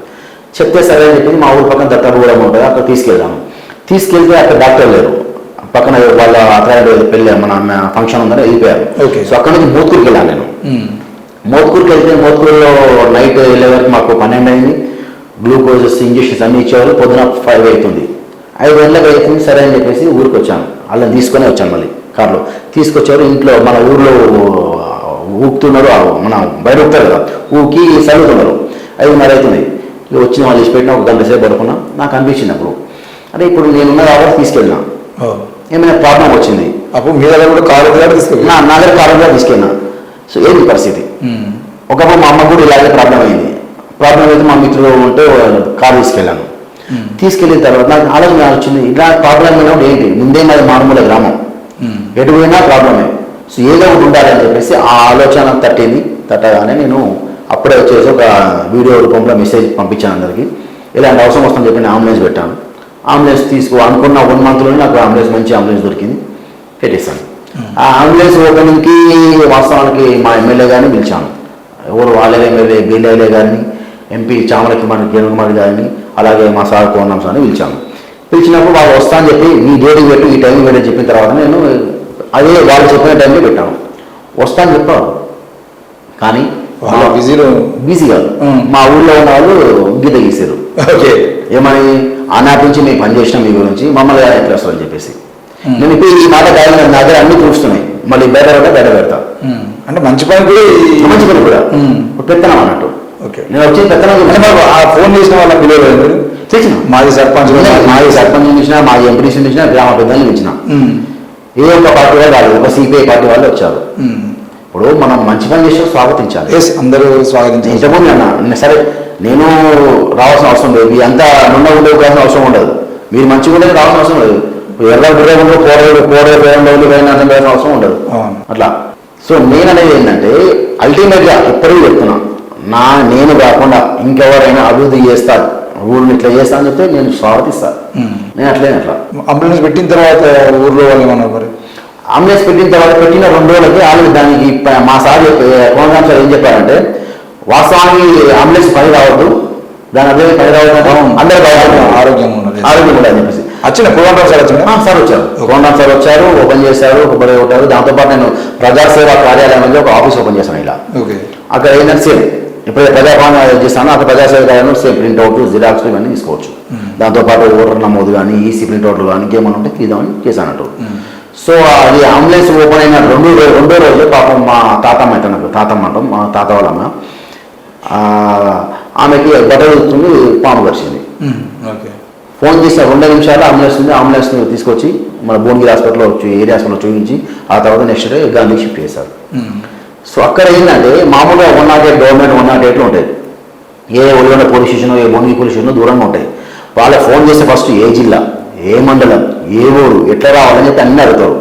చెప్తే సరే అని చెప్పి మా ఊరు పక్కన దత్తబోవడం ఉంటుంది, అక్కడ తీసుకెళ్దాము. తీసుకెళ్తే అక్కడ డాక్టర్ లేరు, పక్కన వాళ్ళ అక్కడ పెళ్ళి మన ఫంక్షన్ ఉందని వెళ్ళిపోయారు. సో అక్కడ నుంచి మోత్కూరుకి వెళ్ళాను నేను. మోత్కూరుకి వెళ్తే మోత్కూరులో నైట్ వెళ్ళే వరకు మాకు 12 అయింది. గ్లూకోజెస్ ఇంజక్షన్స్ అన్నీ ఇచ్చేవారు. పొద్దున 5 అవుతుంది, 5 గంటలకు అవుతుంది. సరే అని చెప్పేసి ఊరికి వచ్చాను. అలా తీసుకొని వచ్చాను మళ్ళీ కార్లో తీసుకొచ్చారు. ఇంట్లో మన ఊర్లో ఊపుతున్నారు, మన బయట ఊపుతారు కదా, ఊకి చదువుతున్నారు. 5:30 అవుతుంది. వచ్చిన వాళ్ళు తీసి పెట్టిన 1 గంట సేపు పడుకున్నా. నాకు అనిపించింది అప్పుడు, అదే ఇప్పుడు నేనున్న కాబట్టి తీసుకెళ్ళినా, ఏమైనా ప్రాబ్లం వచ్చింది అప్పుడు మీ దగ్గర కూడా కారు తీసుకెళ్ళి నా దగ్గర కారు తీసుకెళ్ళినా. సో ఏంటి పరిస్థితి, ఒకప్పుడు మా అమ్మ కూడా ఇలాగే ప్రాబ్లం అయింది. ప్రాబ్లం అయితే మా మిత్రులు ఉంటే కారు తీసుకెళ్ళాను. తీసుకెళ్ళిన తర్వాత నాకు ఆలోచన వచ్చింది, ఇలా ప్రాబ్లం అయినప్పుడు ఏంటి, ముందే మాది మారుమూల గ్రామం, ఎటు పోయినా ప్రాబ్లమే. సో ఏదో ఒకటి ఉండాలని చెప్పేసి ఆ ఆలోచన తట్టగానే నేను అప్పుడే వచ్చేసి ఒక వీడియో రూపంలో మెసేజ్ పంపించాను అందరికీ. ఇలాంటి అవసరం వస్తుందని చెప్పి నేను అంబులెన్స్ పెట్టాను. అంబులెన్స్ అనుకున్న 1 monthలోనే నాకు అంబులెన్స్, మంచి అంబులెన్స్ దొరికింది, పెట్టేశాను. ఆ అంబులెన్స్ ఓపెనింగ్కి వాస్తవానికి మా ఎమ్మెల్యే గారిని పిలిచాను. ఎవరు వాళ్ళ ఎమ్మెల్యే బిఎల్ఏ గారిని, ఎంపీ చామలకి మన కిరణ్ గారిని, అలాగే మా సార్ కోనం సార్ని పిలిచాను. పిలిచినప్పుడు వాళ్ళు వస్తా అని చెప్పి ఈ డేట్కి పెట్టు, ఈ టైంకి పెట్టని చెప్పిన తర్వాత నేను అదే వాళ్ళు చెప్పిన టైంలో పెట్టాను. వస్తా అని చెప్పారు, కానీ బిజీ కాదు. మా ఊళ్ళో ఉన్న వాళ్ళు గీత గీసారు. ఏమని, ఆనాటి నుంచి మేము పనిచేసినాం మీ గురించి, మమ్మల్ని ఎట్లా వస్తారని చెప్పేసి. నేను ఇప్పుడు ఈ మాట కాదు, నా దగ్గర అన్ని చూస్తున్నాయి, మళ్ళీ బయట పెడతా. అంటే మంచి పని కూడా పెత్తనం అన్నట్టు. నేను వచ్చి పెత్తనం ఫోన్ చేసిన వాళ్ళ పిల్లలు చేసిన, మాజీ సర్పంచ్ ఇచ్చిన, మాజీ ఎంపీడీసీని ఇచ్చిన, గ్రామ పెద్దల్ని ఇచ్చిన. ఏ ఒక్క పార్టీ వాళ్ళు కాదు, ఒక సిపిఐ పార్టీ వాళ్ళు వచ్చారు. ఇప్పుడు మనం మంచి పని చేస్తే స్వాగతించాలి, అందరూ స్వాగతించాలి. ఇంతకుముందు అన్న సరే నేను రావాల్సిన అవసరం లేదు, మీ అంతా నుండ ఉండేవలసిన అవసరం ఉండదు, మీరు మంచిగా ఉండేది రావాల్సిన అవసరం లేదు. ఎర్ర గుర్రంలో కోడవేయాల్సిన అవసరం ఉండదు అట్లా. సో నేను అనేది ఏంటంటే అల్టిమేట్గా ఎప్పటికీ చెప్తున్నా, నేను కాకుండా ఇంకెవరైనా అభివృద్ధి చేస్తారు, ఊరిని ఇట్లా చేస్తా అని చెప్తే నేను స్వాగతిస్తాను. నేను అట్లా అంబులెన్స్ పెట్టిన తర్వాత ఊర్లో వాళ్ళు ఏమన్నారు మరి? అంబులెన్స్ పెట్టిన తర్వాత పెట్టిన 2 రోజులకి వాళ్ళు దానికి మా సార్ కోనరామ్ సార్ ఏం చెప్పారంటే, వాస్తవానికి అంబులెన్స్ పని రావద్దు, దాని అదే పని రావద్దు, అందరూ ఆరోగ్యం ఉండాలని చెప్పేసి వచ్చిన కోనరామ్ సార్ సార్ వచ్చారు. కోనరామ్ సార్ వచ్చారు, ఓపెన్ చేశారు, కొబ్బరి కొట్టారు. దాంతోపాటు నేను ప్రజాసేవా కార్యాలయం ఒక ఆఫీస్ ఓపెన్ చేశాను. ఇలా అక్కడ ఏంటంటే సేమ్ ఇప్పుడు ప్రజాపాలన చేస్తాను, అక్కడ ప్రజాసేవ కార్యాలయం సేమ్ ప్రింట్అవుట్, జిరాక్స్ ఇవన్నీ తీసుకోవచ్చు. దాంతోపాటు ఓటర్ నమోదు కానీ, ఈసీ ప్రింట్అవుట్లు కానీ, ఇంకేమన్నా ఉంటే తీద్దామని చేశానట్టు. సో అది అంబులెన్స్ ఓపెన్ అయిన రెండో రోజు పాపం మా తాతమ్మ అయితే, నాకు తాతమ్మ అంటాం, మా తాత వాళ్ళమ్మ, ఆమెకి బట్టలు పాము కరిచింది. ఫోన్ చేసిన 2 నిమిషాలు అంబులెన్స్ తీసుకొచ్చి మన భువనగిరి హాస్పిటల్లో ఏరియా హాస్పిటల్లో చూపించి ఆ తర్వాత నెక్స్ట్ డే గాంధీకి షిఫ్ట్ చేశారు. సో అక్కడ ఏంటంటే మామూలుగా 108 గవర్నమెంట్ 108లో ఉంటుంది. ఏ ఒడిగొండ పోలీస్ స్టేషన్ ఏ భువనగిరి పోలీస్ స్టేషన్ దూరంగా ఉంటాయి. వాళ్ళకి ఫోన్ చేస్తే ఫస్ట్ ఏ జిల్లా ఏ మండలం ఏ ఊరు ఎట్లా రావాలని చెప్పి అన్నీ అడుగుతారు.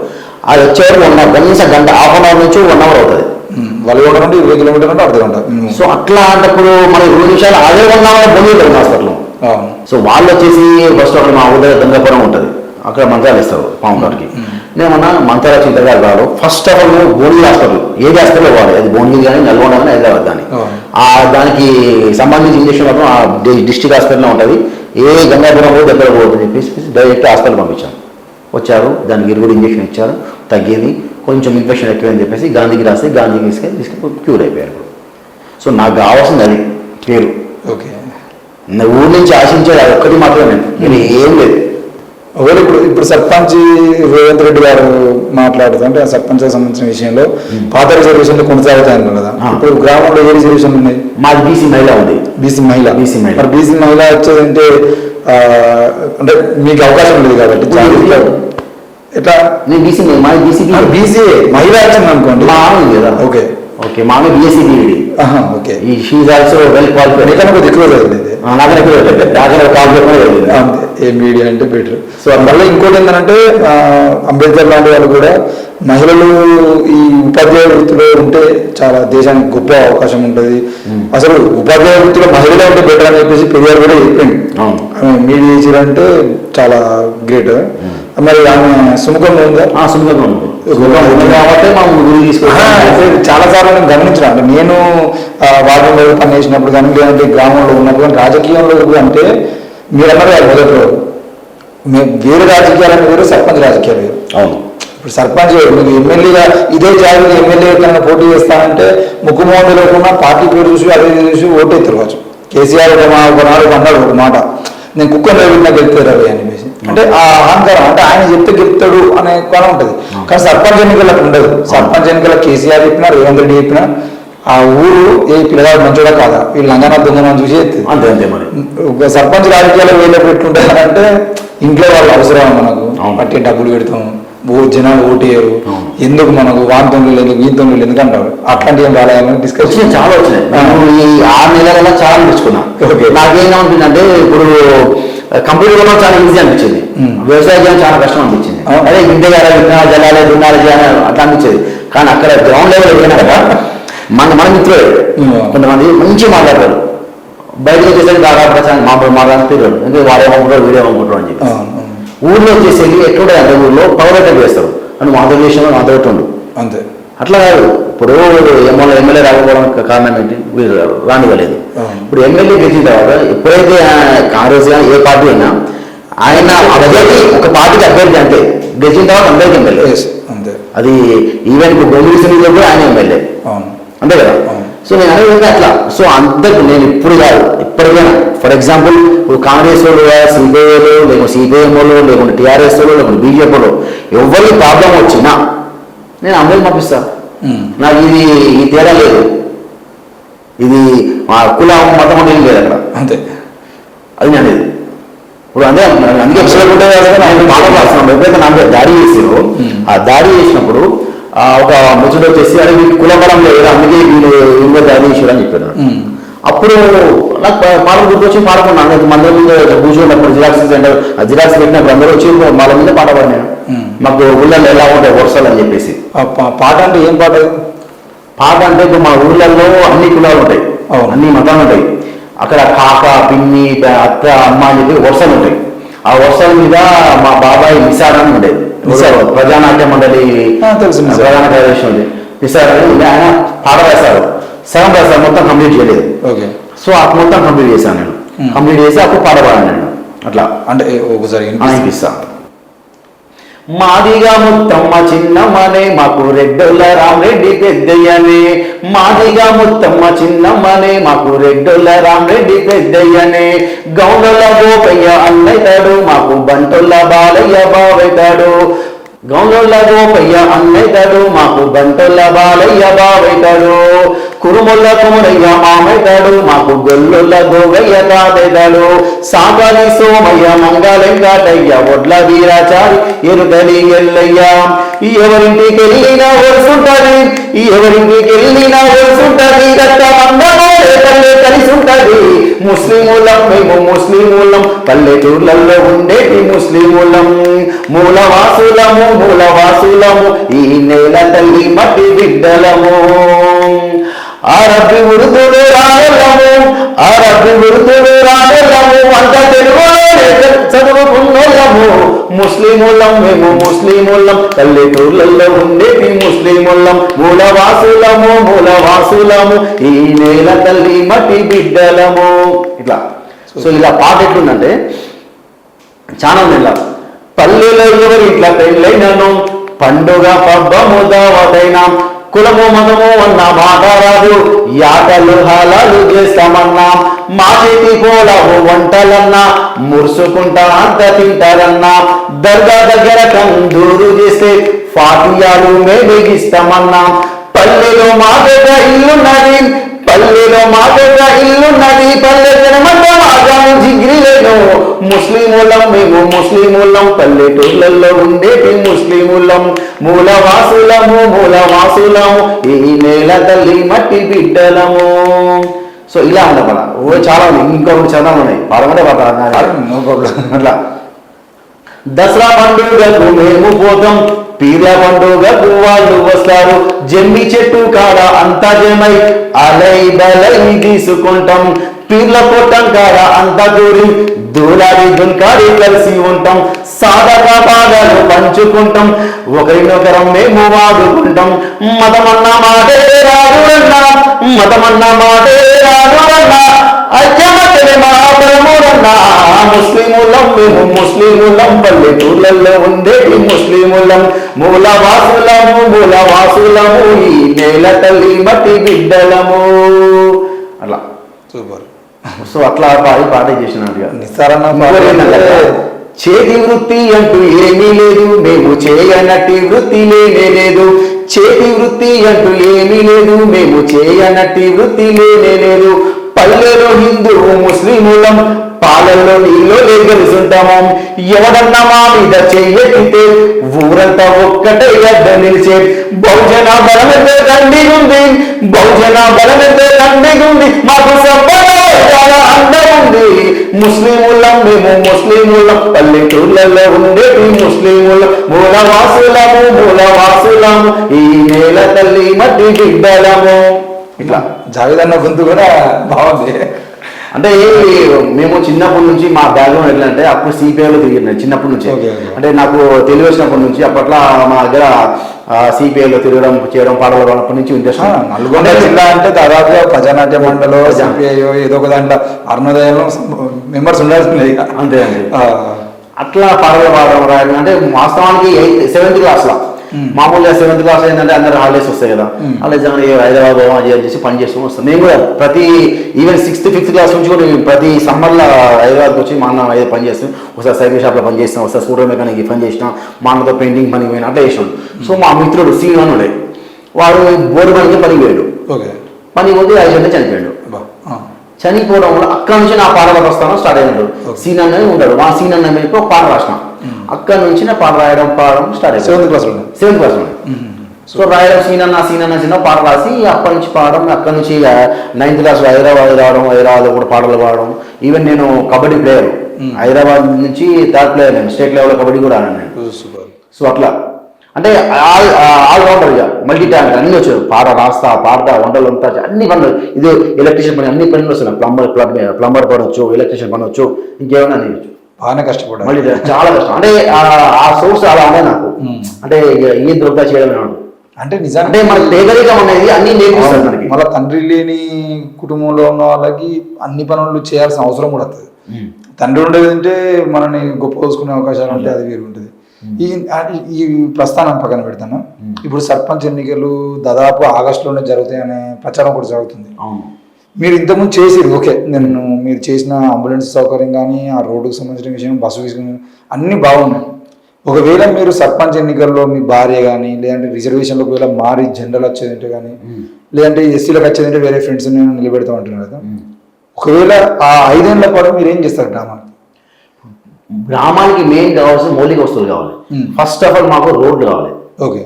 అది వచ్చేవారు కనీసం గంట హాఫ్ అన్ అవర్ నుంచి 1 అవర్ అవుతుంది. వాళ్ళు కూడా 20 కిలోమీటర్లు అంటే అర్థం గంట. సో అట్లా అంటప్పుడు మన 2 నిమిషాలు అదే 1 అవర్ భువనగిరి హాస్పిటల్లో. సో వాళ్ళు వచ్చేసి ఫస్ట్ అక్కడ మా ఊళ్ళో గంగాపురం ఉంటుంది, అక్కడ మంత్రాలు ఇస్తారు పాము గారికి. నేమన్నా మంత్రాల చింతగా కాదు, first of all Bhuvanagiri hospital ఏది హాస్పిటల్ ఇవ్వాలి, అది భువనగిరి కానీ నల్గొండ కానీ హైదరాబాద్ కానీ దానికి సంబంధించి ఇంజక్షన్ మాత్రం ఆ డిస్ట్రిక్ట్ హాస్పిటల్లో ఉంటుంది. ఏ గంగాపురం కూడా దగ్గర పోతుందని చెప్పేసి డైరెక్ట్ హాస్పిటల్ పంపించాం. వచ్చారు, దానికి ఇరుగుడు ఇంజక్షన్ ఇచ్చారు, తగ్గింది. కొంచెం ఇన్ఫెక్షన్ ఎక్కువని చెప్పేసి గాంధీకి రాస్తే గాంధీకి తీసుకెళ్ళి క్యూర్ అయిపోయారు. సో నాకు కావాల్సింది అది పేరు. ఓకే, ఊరి నుంచి ఆశించేది అది ఒక్కటి మాత్రమే, నేను ఏం లేదు. ఒకవేళ ఇప్పుడు సర్పంచ్ రేవంత్ రెడ్డి గారు మాట్లాడుతూ అంటే ఆ సర్పంచ్ సంబంధించిన విషయంలో పాత రిజర్వేషన్లు కొనసాగుతాయన్నారు కదా, ఇప్పుడు గ్రామంలో ఏ రిజర్వేషన్లు ఉన్నాయి? మాది బీసీ మహిళ ఉంది. బీసీ మహిళ మరి బీసీ మహిళ వచ్చేదంటే అంటే మీకు అవకాశం లేదు కాబట్టి ఎట్లా? నేను బీసీ బీసీ మహిళ వచ్చింది అనుకోండి. ఓకే ఓకే, మామే BSc BEd. Okay, she also well qualified. ఎక్కడ ఎక్కువ చదివింది ఏ మీడియా అంటే బెటర్. సో అందువల్ల ఇంకోటి ఏంటంటే అంబేద్కర్ లాంటి వాళ్ళు కూడా మహిళలు ఈ ఉపాధ్యాయ వృత్తిలో ఉంటే చాలా దేశానికి గొప్ప అవకాశం ఉంటుంది. అసలు ఉపాధ్యాయ వృత్తిలో మహిళలే ఉంటే బెటర్ అని చెప్పేసి పెరియార్ కూడా చెప్పింది. మీడియా చేయాలంటే చాలా గ్రేట్. మరి ఆమె సుముఖంగా ఉందా? సుముఖంగా ఉంది కాబట్టి మా గురి తీసుకుంటే చాలా సార్లు నేను గమనించిన. అంటే నేను వార్డులో పని చేసినప్పుడు కానీ లేదంటే గ్రామంలో ఉన్నప్పుడు కానీ రాజకీయంలో అంటే మీరు అన్నారు మొదట్లో వేరే రాజకీయాలను వేరు సర్పంచ్ రాజకీయాలు వేరు. అవును, ఇప్పుడు సర్పంచ్ మీకు ఎమ్మెల్యేగా ఇదే జాగ్రత్త ఎమ్మెల్యే ఎట్లా పోటీ చేస్తానంటే ముక్కుమోహన్ లేకుండా పార్టీ పేరు చూసి అదే చూసి ఓటు ఎత్తుకోవచ్చు. కేసీఆర్ ఒకనాడు అన్నాడు ఒక మాట, నేను కుక్కను వెళ్ళినా గెలుపుతారు అవి అని చెప్పేసి. అంటే ఆ అహంకారం అంటే ఆయన చెప్తే గెలుపుతాడు అనే కోణం ఉంటుంది. కానీ సర్పంచ్ ఎన్నికలకు ఉండదు. సర్పంచ్ ఎన్నికల కేసీఆర్ చెప్పినా రేవంత్ రెడ్డి చెప్పినా ఆ ఊరు ఏ పిల్లగాడు మంచోడా కాదా వీళ్ళు లంగన దొంగనని చూసి ఎత్తుంది. అంతే అంతే. మరి సర్పంచ్ రాజకీయాలు వేలో పెట్టుంటారంటే ఇంట్లో వాళ్ళు అవసరం మనకు పట్టి డబ్బులు పెడతాం, జనాలు ఓటేయరు, ఎందుకు మనకు వాంతొండలు ఎందుకు వీంతొండలు ఎందుకు అంటారు. అట్లాంటి ఏం రాలేదని డిస్కషన్ చాలా వచ్చినాయి. ఈ 6 నెలల చాలా నేర్చుకున్నా. నాకేమనిపించిందంటే ఇప్పుడు కంప్యూటర్ కూడా చాలా ఈజీ అనిపించింది, వ్యవసాయం చాలా కష్టం అనిపించింది. అదే ఇంటి గారు విత్తనాలు జల్లాలి దున్నాలి చేయాలి అట్లా అనిపించేది. కానీ అక్కడ గ్రౌండ్ లెవెల్ పోయినా కదా మన మిత్రులు కొంతమంది మంచి మాట్లాడతారు, బయటకు వచ్చేసరికి దాదాపు మాట్లాడిన తెలియదు, ఎందుకంటే వాడేమనుకుంటారు వీడేమనుకుంటారు అని చెప్పి. ఊళ్ళో వచ్చేసరికి ఎక్కడ అంటే ఊళ్ళో పవర్ చేస్తారు అని మాతో చేసిన మాతో ఉండు అంతే. అట్లా కాదు, ఇప్పుడు ఎమ్మెల్యే రాకపోవడం కారణం ఏంటి? వీళ్ళు రానివ్వలేదు. ఇప్పుడు ఎమ్మెల్యే గెలిచిన తర్వాత ఎప్పుడైతే కాంగ్రెస్ కానీ ఏ పార్టీ అయినా ఆయన అభ్యర్థి ఒక పార్టీకి అభ్యర్థి అంటే గెలిచిన తర్వాత అందరికీ ఎమ్మెల్యే అంతే. అది ఈవెన్ ఇప్పుడు బొమ్మిడిలో కూడా ఆయన ఎమ్మెల్యే అంతే కదా. సో నేను అనేది అట్లా. సో అందరికి నేను ఇప్పుడు కాదు ఇప్పటికైనా ఫర్ ఎగ్జాంపుల్ ఇప్పుడు కాంగ్రెస్ వాళ్ళు సిపిఐలు లేకుంటే సిపిఎం వాళ్ళు లేకుంటే టీఆర్ఎస్ వాళ్ళు లేకుంటే బీజేపీ వాళ్ళు ఎవరికి ప్రాబ్లం వచ్చినా నేను అందరికి పంపిస్తా. నాకు ఈ తేడా లేదు, ఇది మా కుల మతం అంటే ఏం లేదు అక్కడ అంతే. అది నేను అనేది ఇప్పుడు అంతే అంటున్నాను. అందుకే ఎప్పుడైతే నాకు దాడి చేసారో ఆ దాడి చేసినప్పుడు ఒక ముచ్చట వచ్చేసి అదే మీకు కులబలం లేదు అందుకే వీళ్ళు ఇంకో దాడి చేసారు అని చెప్పారు. అప్పుడు నాకు పాటలు గుర్తొచ్చి పాడుకున్నాను. మన మీద కూర్చున్నప్పుడు జిరాక్స్ సెంటర్ ఆ జిరాక్స్ పెట్టినప్పుడు అందరూ వచ్చి వాళ్ళ మీద పాట పాడినాను. మాకు ఊళ్ళల్లో ఎలా ఉంటాయి వరుసలు అని చెప్పేసి. పాట అంటే ఏం పాట? పాట అంటే ఇప్పుడు మా ఊళ్ళల్లో అన్ని కులాలు ఉంటాయి, అన్ని మతాలు ఉంటాయి. అక్కడ కాక పిన్ని అత్త అమ్మ అని చెప్పి వరుసలు ఉంటాయి. ఆ వరుసల మీద మా బాబాయ్ నిసారని ఉండేది, ప్రజానాట్య మండలి ప్రధాన కార్యదర్శి ఉంది నిసారని. ఆయన పాట రాశారు, సగం రాశారు, మొత్తం కంప్లీట్ చేయలేదు. ఓకే, సో ఆ మొత్తం కంప్లీట్ చేశాను నేను. కంప్లీట్ చేసి అప్పుడు పాట పాడాను నేను. అట్లా అంటే ఒకసారి అనిపిస్తాను. మాదిగా ముత్తమ్మ చిన్నమ్మనే మాకు రెడ్డొల్ల రామరెడ్డి పెద్దయ్యనే, మాదిగా ముత్తమ్మ చిన్నమ్మనే మాకు రెడ్డొల్ల రామరెడ్డి పెద్దయ్యనే, గౌండల గోపయ్య అన్నయ్యతాడు మాకు బంటొల్ల బాలయ్య బావైతాడు, గౌండల గోపయ్య అన్నయ్యతాడు మాకు బంటొల్ల బాలయ్య బావైతాడు, కురుమొల్ల కుమరయ్య మామైతాడు మాకు గొల్లొల్ల గోగయ్య తాతయ్యాడు సాగాలి సోమయ్య మంగళంగాటయ్య ఒడ్ల వీరాచారి ఎరుకలి ఎల్లయ్య ఎవరింటికి వెళ్ళినా వరుసుంటది ఎవరింటికి వెళ్ళినా వరుసుంటది రక్తమందరే కలిసి ఉంటది ముస్లిములం మేము ముస్లిములం పల్లెటూర్లలో ఉండేటి ముస్లిములం మూలవాసులము ఈ నేల తల్లి మట్టి బిడ్డలము అరబ్బి ఉర్దూలు రాయలము అంత తెలుగులోనే చదువుకున్నోళ్ళము ముస్లిములం మేము ముస్లిములం పల్లెటూర్లలో ఉండేటి ముస్లిములం మూలవాసులము ఈ నేల తల్లి మట్టి బిడ్డలము ఇట్లా. సో ఇలా పాట ఎట్లుందంటే చాలా ఉంది ఇలా. పల్లెలో ఎవరు ఇట్లా పెళ్ళైనను పండుగ పబ్బము దావతైనా కులము మతము అన్న మాట రాదు యాటలు హాలాలు చేస్తామన్నా మా చేతి పోలవు వంటలన్నా మురుసుకుంటా అంత తింటారన్నా దర్గా దగ్గర కందూరు చేస్తే ఫాతియాలు మేమిగిస్తామన్నా పల్లెలో మా దగ్గర ఇల్లున్నది పల్లె జనమంతా మాగా జిగిరిలేను ముస్లిములం మేము ముస్లిములం పల్లెటూర్లలో ఉండేటి ముస్లిములం మూలవాసులము ఈ నేల తల్లి మట్టి బిడ్డలము. సో ఇలా ఉండపడ ఓ చాలా ఇంకొకటి చదవాలి ఉన్నాయి పాడమంటే అట్లా. దసరా పండుగకు మేము పోతాం పీర్ల పండుగకు వాళ్ళు వస్తారు జమ్మి చెట్టు కాడ అంతా జమై అలై బలై తీసుకుంటాం పీర్ల కొట్టం కాడ అంతా దూరి దూలాడి దున్కాడి కలిసి ఉంటాం సాధగా బాధలు పంచుకుంటాం ఒకరినొకరం మేము వాడుకుంటాం మతమన్న మాటే రాదురన్నా అయ్యమతనే మహాప్రమురన్నా ముస్లిములం మేము ముస్లిములం పల్లెటూర్లలో ఉండేటి ముస్లిములం మూలవాసులము ఈ నేల తల్లి మట్టి బిడ్డలము అట్లా. సూపర్. సో అట్లా పాట చేసినట్టుగా నిస్సారన్న చేతి వృత్తి అంటూ ఏమీ లేదు మేము చేయనట్టి వృత్తి లేనే లేదు చేతి వృత్తి అంటూ ఏమీ లేదు మేము చేయనట్టి వృత్తి లేనే లేదు పల్లెలో హిందూ ముస్లిములం పాలల్లో నీళ్ళు కలిసుంటాము ఎవడన్నా మా మీద చెయ్యెత్తితే ఊరంతా ఒక్కటే గడ్డ నిలిచే బహుజన బలమెంతో దండిగుంది మాకు చాలా అందముంది ముస్లిములం మేము ముస్లిములం పల్లెటూర్లలో ఉండేటి ముస్లిములం మూలవాసులము ఈ నేల తల్లి మట్టి బిడ్డలము. ఇట్లా జావేదన్న గొంతు కూడా బాగుంది. అంటే మేము చిన్నప్పటి నుంచి మా బ్యాక్గ్రౌండ్ ఎట్లా అంటే అప్పుడు సిపిఐలో తిరిగినాయి చిన్నప్పటి నుంచి. అంటే నాకు తెలివి వచ్చినప్పటి నుంచి అప్పట్లో మా దగ్గర సిపిఐలో తిరగడం చేయడం పాటలు అప్పటి నుంచి ఇంట్రెస్ట్. నల్గొండ జిల్లా అంటే దాదాపుగా ప్రజానాట్య మండలో సిపిఐ ఏదో ఒక దాంట్లో అరుణోదయంలో మెంబర్స్ ఉండాల్సిందే. అంతే అండి. అట్లా పాటలు పాడడం రాయడం అంటే వాస్తవానికి 7th క్లాస్లో మామూలుగా 7th క్లాస్ ఏంటంటే అందరు హాలిడేస్ వస్తాయి కదా హాలిడేస్ హైదరాబాద్ చేసి పని చేసుకుని వస్తాం. మేము కూడా ప్రతి ఈవెన్ 6th 5th క్లాస్ నుంచి కూడా ప్రతి సమ్మర్లో హైదరాబాద్కి వచ్చి మా అన్న ఏదో పని చేస్తాం. ఒకసారి సైకిల్ షాప్లో పని చేస్తాం, ఒకసారి స్కూటర్ మెకానిక్ పని చేసినాం, మా అన్నతో పెయింటింగ్ పనికి పోయినా అట్లా చేసినాం. సో మా మిత్రుడు సీన్ అనుడే వాడు బోర్డు పనికి పనికి పోయాడు. పనికి పోతే 5 గంటలు చనిపోయాడు. చనిపోవడం వల్ల అక్కడ నుంచి నా పాట వస్తాను స్టార్ట్ అయినాడు. సీన్ అన్నది ఉంటాడు మా సీన్ అన్న మీద ఒక పాట రాసిన అక్కడ నుంచి నా పాట పాడడం స్టార్ట్ అయ్యింది 7th క్లాస్లో. సో రాయడం సీన్ అన్న చిన్న పాట రాసి అప్పటి నుంచి పాడడం. అక్కడ నుంచి 9th క్లాస్లో హైదరాబాద్ కూడా పాటలు పాడడం. ఈవెన్ నేను కబడ్డీ ప్లేయర్ హైదరాబాద్ నుంచి 3rd ప్లేయర్ నేను స్టేట్ లెవెల్లో కబడ్డీ కూడా ఆడాను నేను. సో అట్లా అంటే ఆల్రౌండర్ ఇక మల్టీ టాలెంట్ అన్ని వచ్చారు. పాడతా వంటలు అంతా అన్ని పనులు ఇది ఎలక్ట్రీషియన్ పని అన్ని పనులు వస్తున్నాయి. ప్లంబర్ పనొచ్చు, ఎలక్ట్రీషియన్ పనొచ్చు, ఇంకేమైనా నేను బాగానే కష్టపడ్డా మళ్ళీ చాలా కష్టం. అంటే ఆ సోర్స్ అలా ఉన్నాయి నాకు. అంటే ఏ దొరక చేయడం అంటే నిజానికి అంటే మన పేదరికం అనేది అన్ని నేర్పిస్తారు మనకి. మళ్ళీ తండ్రి లేని కుటుంబంలో ఉన్న వాళ్ళకి అన్ని పనులు చేయాల్సిన అవసరం కూడా వస్తుంది. తండ్రి ఉండేది అంటే మనని గొప్ప చూసుకునే అవకాశాలు ఉంటే అది వేరు ఉంటుంది. ఈ ప్రస్థానం పక్కన పెడతాను. ఇప్పుడు సర్పంచ్ ఎన్నికలు దాదాపు ఆగస్టులోనే జరుగుతాయనే ప్రచారం కూడా జరుగుతుంది. మీరు ఇంతకుముందు చేసిరు ఓకే, మీరు చేసిన అంబులెన్స్ సౌకర్యం కానీ ఆ రోడ్డుకు సంబంధించిన విషయం బస్సు విషయం అన్నీ బాగున్నాయి. ఒకవేళ మీరు సర్పంచ్ ఎన్నికల్లో మీ భార్య కానీ లేదంటే రిజర్వేషన్లో ఒకవేళ మారి జెండర్ వచ్చేదంటే కానీ లేదంటే ఎస్సీలకు వచ్చేదంటే వేరే ఫ్రెండ్స్ నిలబెడతాం అంటున్నారు కదా, ఒకవేళ ఆ 5 ఏళ్ల పాటు మీరు ఏం చేస్తారు గ్రామానికి? గ్రామానికి మెయిన్ కావాల్సిన మౌలిక వస్తువులు కావాలి. ఫస్ట్ ఆఫ్ ఆల్ మాకు రోడ్డు కావాలి. ఓకే.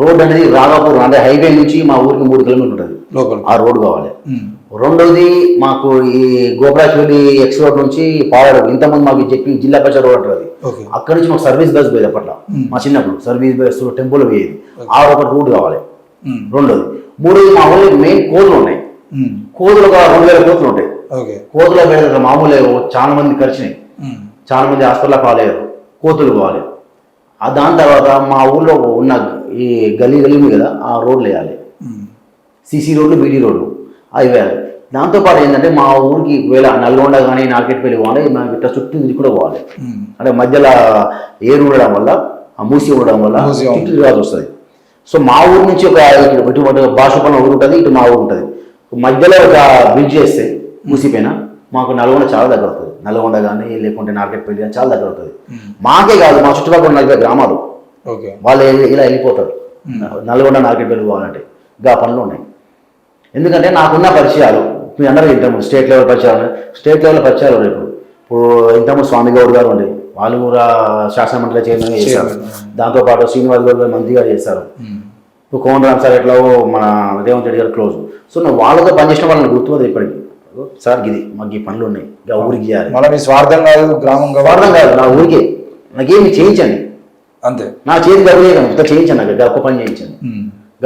రోడ్ అనేది రాఘాపూర్ అంటే హైవే నుంచి మా ఊరికి 3 కిలోమీటర్లు ఉంటుంది లోపల, ఆ రోడ్ కావాలి. రెండోది మాకు ఈ గోపురాశ్వరి ఎక్స్ రోడ్ నుంచి పాలడు ఇంతకుముందు మాకు చెప్పి జిల్లా పరిషత్ రోడ్ అంటారు, అక్కడ నుంచి మాకు సర్వీస్ బస్ పోయేది అప్పట్లో మా చిన్నప్పుడు, సర్వీస్ బస్ టెంపుల్ పోయేది, ఆ ఒక రూట్ కావాలి. రెండోది. మూడోది మా ఊళ్ళో మెయిన్ కోతులు ఉన్నాయి. కోతులు ఒక 2000 కోతులు ఉంటాయి. కోతుల మీద మామూలు చాలా మంది ఖర్చునాయి, చాలా మంది హాస్పిటల్ కాలేదు, కోతులు కావాలి. దాని తర్వాత మా ఊళ్ళో ఉన్న ఈ గల్లీ ఉంది కదా, ఆ రోడ్లు వేయాలి. సిసి రోడ్లు, బీడీ రోడ్లు అవి వేయాలి. దాంతోపాటు ఏంటంటే మా ఊరికి వేళ నల్గొండ కానీ నార్కెట్పల్లి పోవాలి, మనకి ఇట్లా చుట్టూ ఇది కూడా పోవాలి. అంటే మధ్యలో ఏరు ఉండడం వల్ల, మూసి ఉండడం వల్ల చుట్టూ తిరగాల్సి వస్తుంది. సో మా ఊరు నుంచి ఒక ఇటు భాషపల్లి ఊరు ఉంటుంది, ఇటు మా ఊరు ఉంటుంది. మధ్యలో ఒక బ్రిడ్జ్ చేస్తే మూసిపోయిన మాకు నల్గొండ చాలా దగ్గర అవుతుంది. నల్గొండ కానీ లేకుంటే నార్కెట్పల్లి కానీ చాలా దగ్గర అవుతుంది. మాకే కాదు, మా చుట్టుపక్కల 40 గ్రామాలు వాళ్ళు ఇలా వెళ్ళిపోతారు నల్గొండ నార్కెట్పల్లి పోవాలంటే. గా పనులు ఉన్నాయి. ఎందుకంటే నాకున్న పరిచయాలు మీ అందరూ ఇంతకుముందు స్టేట్ లెవెల్ పరిచయాలు, స్టేట్ లెవెల్ పరిచయాలు ఇప్పుడు ఇంతకుముందు స్వామి గౌడ్ గారు ఉండే, వాళ్ళు కూడా శాసనమండలి చైర్మన్ చేశారు. దాంతోపాటు శ్రీనివాస్ గౌడ్ గారు మంత్రిగా చేశారు. ఇప్పుడు కోమరామ్ సార్ ఎట్లా మన రేవంత్ రెడ్డి గారు క్లోజ్. సో నువ్వు వాళ్ళతో పనిచేసిన వాళ్ళని గుర్తుపడదు ఇప్పటికి. సార్ ఇది మాకు ఈ పనులు ఉన్నాయి, ఇంకా ఊరికి చేయాలి. మన స్వార్థం కాదు, గ్రామం స్వార్థం కాదు, నా ఊరికే నాకేమి చేయించండి అంతే, నా చేతి గర్వలే మొత్తం చేయించండి, నాకు గొప్ప పని చేయించండి,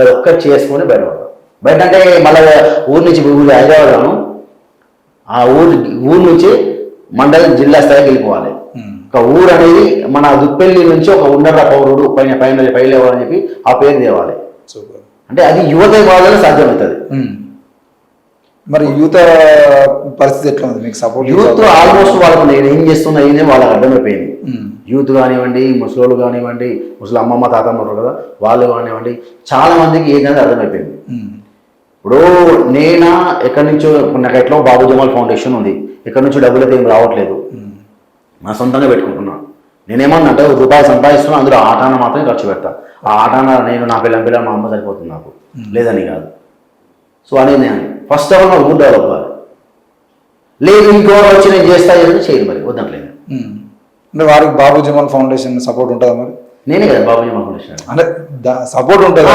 అది ఒక్కటి చేసుకొని బయటపడతాం. బయట అంటే మళ్ళీ ఊరు నుంచి హైదరాబాద్ గాను ఆ ఊరు నుంచి మండలం జిల్లా స్థాయికి వెళ్ళిపోవాలి. ఒక ఊరు అనేది మన దుప్పెల్లి నుంచి ఒక ఉన్నర పౌరుడు పైన పైలేవాలని చెప్పి ఆ పేరు తేవాలి. అంటే అది యువత వాళ్ళని సాధ్యమవుతుంది. మరి యూత్ పరిస్థితి ఎట్లా ఉంది మీకు సపోర్ట్? యూత్ ఆల్మోస్ట్ వాళ్ళకు నేను ఏం చేస్తున్నా ఏంటో వాళ్ళకి అర్థమైపోయింది. యూత్ కానివ్వండి, ముసలోళ్ళు కానివ్వండి, ముసలి అమ్మమ్మ తాతమ్మ ఉంటారు కదా వాళ్ళు కానివ్వండి, చాలా మందికి ఏంటంటే అర్థమైపోయింది. ఇప్పుడు నేనా ఎక్కడి నుంచో నాకు ఎట్లా బాబు జమాల్ ఫౌండేషన్ ఉంది, ఎక్కడి నుంచో డబ్బులు అయితే ఏం రావట్లేదు, నా సొంతంగా పెట్టుకుంటున్నా. నేనేమన్నా అంటే రూపాయలు సంపాదిస్తున్నా, అందులో ఆటాన మాత్రమే ఖర్చు పెడతా. ఆ ఆటాన నేను నా పిల్ల మా అమ్మ సరిపోతుంది నాకు, లేదని కాదు. సో అనేది నేను ఫస్ట్ ఆఫ్ ఆల్ నాకు ఊరు డెవలప్ కావాలి. లేదు ఇంకో వచ్చి నేను చేస్తా చేయదు, మరి వద్దట్లేదు. అంటే వారికి బాబు జమాల్ ఫౌండేషన్ సపోర్ట్ ఉంటుందా? మరి నేనే కదా బాబు జమాల్ ఫౌండేషన్ అంటే సపోర్ట్ ఉంటుంది,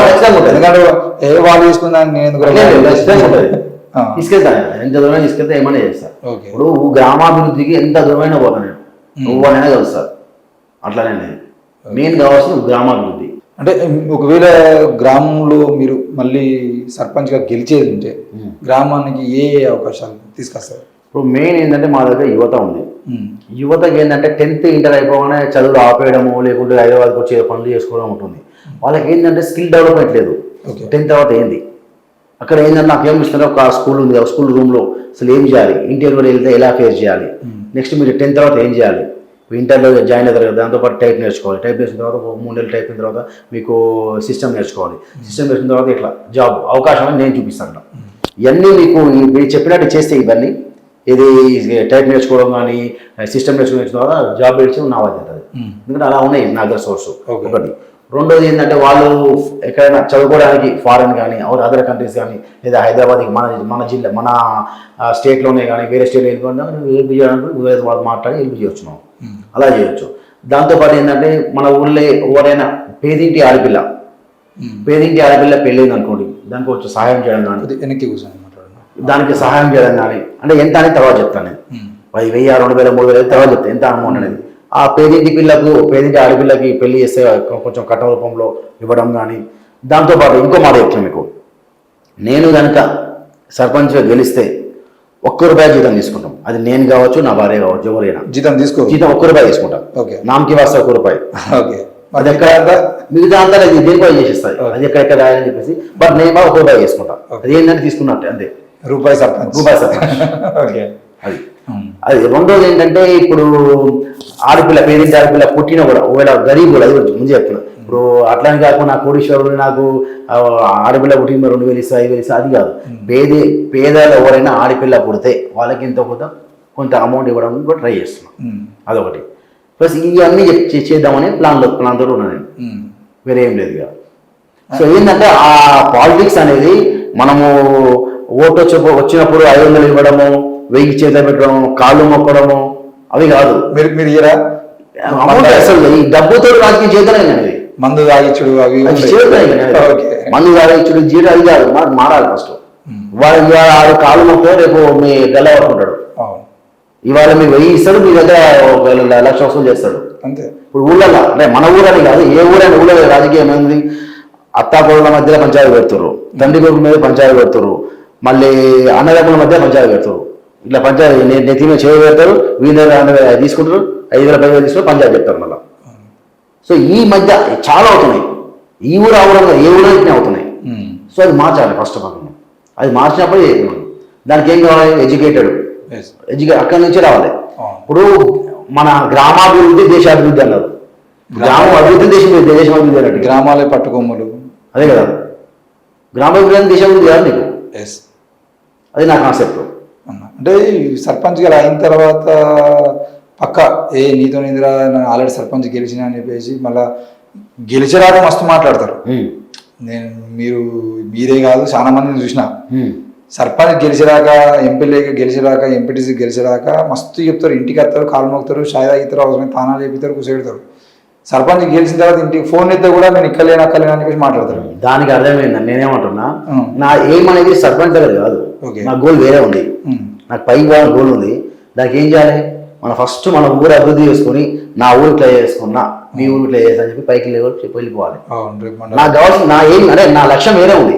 ఎందుకంటే ఏ వాళ్ళు తీసుకున్నా నేను తీసుకెళ్తాను, ఎంత దూరమైన తీసుకెళ్తే ఏమైనా చేస్తాను. ఇప్పుడు గ్రామాభివృద్ధికి ఎంత దూరమైన పోతాను నేను, నువ్వు అనేది కలుస్తారు. అట్లానే మెయిన్ కావాల్సిన గ్రామాభివృద్ధి. అంటే ఒకవేళ గ్రామంలో మీరు మళ్ళీ సర్పంచ్గా గెలిచేది ఉంటే గ్రామానికి ఏ అవకాశాలు తీసుకొస్తారు? ఇప్పుడు మెయిన్ ఏంటంటే మా దగ్గర యువత ఉంది. యువతకి ఏంటంటే 10th ఇంటర్ అయిపోగానే చదువులు ఆపేయడము, లేకుంటే హైదరాబాద్కి వచ్చే పనులు చేసుకోవడం ఉంటుంది. వాళ్ళకి ఏంటంటే స్కిల్ డెవలప్మెంట్ లేదు. 10th తర్వాత ఏంది అక్కడ ఏంటంటే నాకు ఏమి ఇస్తున్నారు, ఒక స్కూల్ ఉంది, స్కూల్ రూమ్లో అసలు ఏం చేయాలి, ఇంటర్వ్యూలో వెళ్తే ఎలా ఫేస్ చేయాలి, నెక్స్ట్ మీరు 10th తర్వాత ఏం చేయాలి, ఇంటర్లో జాయిన్ అవుతారు కదా, దాంతోపాటు టైప్ నేర్చుకోవాలి, టైప్ నేర్చిన తర్వాత 3 నెలలు టైప్ అయిన తర్వాత మీకు సిస్టమ్ నేర్చుకోవాలి, సిస్టమ్ నేర్చిన తర్వాత ఇట్లా జాబ్ అవకాశం నేను చూపిస్తాను. ఇవన్నీ మీకు మీరు చెప్పినట్టు చేస్తే ఇవన్నీ ఇది టైప్ నేర్చుకోవడం కానీ సిస్టమ్ నేర్చుకున్న తర్వాత జాబ్ పెడిచి నా బాధ్యత. ఎందుకంటే అలా ఉన్నాయి నా దగ్గర సోర్స్ ఒకటి. రెండోది ఏంటంటే వాళ్ళు ఎక్కడైనా చదువుకోవడానికి ఫారెన్ కానీ అదర్ కంట్రీస్ కానీ లేదా హైదరాబాద్కి మన జిల్లా మన స్టేట్లోనే కానీ వేరే స్టేట్లో హెల్ప్ చేయడానికి వాళ్ళు మాట్లాడి హెల్ప్ చేయొచ్చు, మనం అలా చేయొచ్చు. దాంతోపాటు ఏంటంటే మన ఊళ్ళో ఎవరైనా పేదింటి ఆడపిల్ల పెళ్ళింది అనుకోండి, దానికి వచ్చి సహాయం చేయడం కానీ దానికి సహాయం చేయడం కానీ అంటే ఎంత అనేది తర్వాత చెప్తాను నేను. 1000, 2000, 3000 తర్వాత చెప్తాను ఎంత అమౌంట్ అనేది. ఆ పేదింటి ఆడపిల్లకి పెళ్లి చేస్తే కొంచెం కట్ట రూపంలో ఇవ్వడం కానీ. దాంతోపాటు ఇంకో మాట చెప్తాను మీకు, నేను కనుక సర్పంచ్గా గెలిస్తే ₹1 జీతం తీసుకుంటాం. అది నేను కావచ్చు, నా భార్య కావచ్చు, ఎవరైనా జీతం ₹1 తీసుకుంటాం. నామకి వాస్తా ₹1. అది ఎక్కడ మిగతా అంతా దేనికో చేసేస్తుంది, అది ఎక్కడెక్కడ రాయాలని చెప్పేసి. బట్ నేను ₹1 చేసుకుంటాం. అది ఏంటంటే తీసుకున్నట్టే అంతే, రూపాయి సర్పంచ్. అది రెండోది ఏంటంటే ఇప్పుడు పేదింటి ఆడపిల్ల పుట్టిన కూడా ఒకవేళ గరీబ్ కూడా, అది ముందు చెప్తున్నా. ఇప్పుడు అట్లానే కాకుండా నా కోటీశ్వరుడు నాకు ఆడపిల్ల పుట్టి 2000 ఇస్తా 5000 ఇస్తా అది కాదు. పేదలు ఎవరైనా ఆడపిల్ల పుడితే వాళ్ళకి కొంత అమౌంట్ ఇవ్వడం కూడా ట్రై చేస్తున్నాం. అదొకటి. ప్లస్ ఇవన్నీ చేద్దామని ప్లాన్ తోటి ఉన్నాను నేను. వేరే ఏం లేదు ఇక. సో ఏంటంటే ఆ పాలిటిక్స్ అనేది మనము ఓటు వచ్చినప్పుడు 500 ఇవ్వడము, 1000 చేత పెట్టడము, కాళ్ళు మొక్కడము అవి కాదు. మీరు ఇయరా అమౌంట్ అసలు ఈ డబ్బుతో రాజకీయం చేతనే అది. మందు తాగిచ్చుడు అవి మందు తాగిచ్చుడు జీడు అది కాదు, మారాలి ఫస్ట్. వాడు కాళ్ళు మొక్క రేపు మీ గల్ల పట్టుకుంటాడు. ఇవాళ మీరు 1000 ఇస్తాడు, మీ దగ్గర 1,00,000 వసూలు చేస్తాడు అంతే. ఇప్పుడు ఊళ్ళల్లో అంటే మన ఊరని కాదు, ఏ ఊరైనా ఊళ్ళో రాజకీయం ఏమైంది, అత్తాకోళ్ళ మధ్యలో పంచాయతీ పెడుతున్నారు, తండ్రి కొడుకు మీద పంచాయతీ పెడుతున్నారు, మళ్ళీ అన్నదమ్ముల మధ్య పంచాయతీ పెడతారు. ఇట్లా పంచాయతీ నెత్తి మీద చేయ పెడతారు, వీళ్ళ తీసుకుంటారు, 5,000 10,000 తీసుకుని పంచాయతీ చెప్తారు మళ్ళీ. సో ఈ మధ్య చాలా అవుతున్నాయి, ఈ ఊరు ఆ ఊరు ఏ ఊరు ఇట్లా అవుతున్నాయి. సో అది మార్చాలి ఫస్ట్ ఆఫ్ ఆల్. అది మార్చినప్పుడు దానికి ఏం కావాలి, ఎడ్యుకేటెడ్ అక్కడి నుంచి రావాలి. ఇప్పుడు మన గ్రామాభివృద్ధి దేశాభివృద్ధి అన్నారు. గ్రామం అభివృద్ధి దేశం అభివృద్ధి అన్నట్టు. గ్రామాలే పట్టుకొమ్మలు అదే కదా, గ్రామాభివృద్ధి దేశాభివృద్ధి కాదు నీకు. అది నా కాన్సెప్ట్. అంటే సర్పంచ్ గారు అయిన తర్వాత పక్క నీతో నిందిరా ఆల్రెడీ సర్పంచ్ గెలిచిన అని చెప్పేసి మళ్ళా గెలిచేరాక మస్తు మాట్లాడతారు. మీరే కాదు చాలా మందిని చూసిన, సర్పంచ్ గెలిచిరాక, ఎంపీలేక గెలిచిరాక, ఎంపీటీసీ గెలిచిరాక మస్తు చెప్తారు, ఇంటికి వస్తారు, కాలు మొక్కుతారు, షాయి తాగిస్తారు, అవసరమైన తానాలు చెప్తారు, కూర్చోబెడతారు. సర్పంచ్ గెలిచిన తర్వాత ఇంటికి ఫోన్ ఎత్తే కూడా నేను ఇక్కలేను అక్కలేను అని చెప్పేసి మాట్లాడతారు. దానికి అర్థమైందని నేనేమంటున్నా, నా ఏం అనేది సర్పంచ్ దగ్గర కాదు, నా గోల్ వేరే ఉంది. నాకు పైకి పోవాలని గోల్ ఉంది. దానికి ఏం చేయాలి, మనం ఫస్ట్ మన ఊరు అభివృద్ధి చేసుకుని, నా ఊరు ఇట్లా చేసుకున్నా, మీ ఊరు ఇట్లా చేస్తా అని చెప్పి పైకి వెళ్ళిపోవాలి. నాకు కావాల్సిన నా ఏం అంటే నా లక్ష్యం వేరే ఉంది.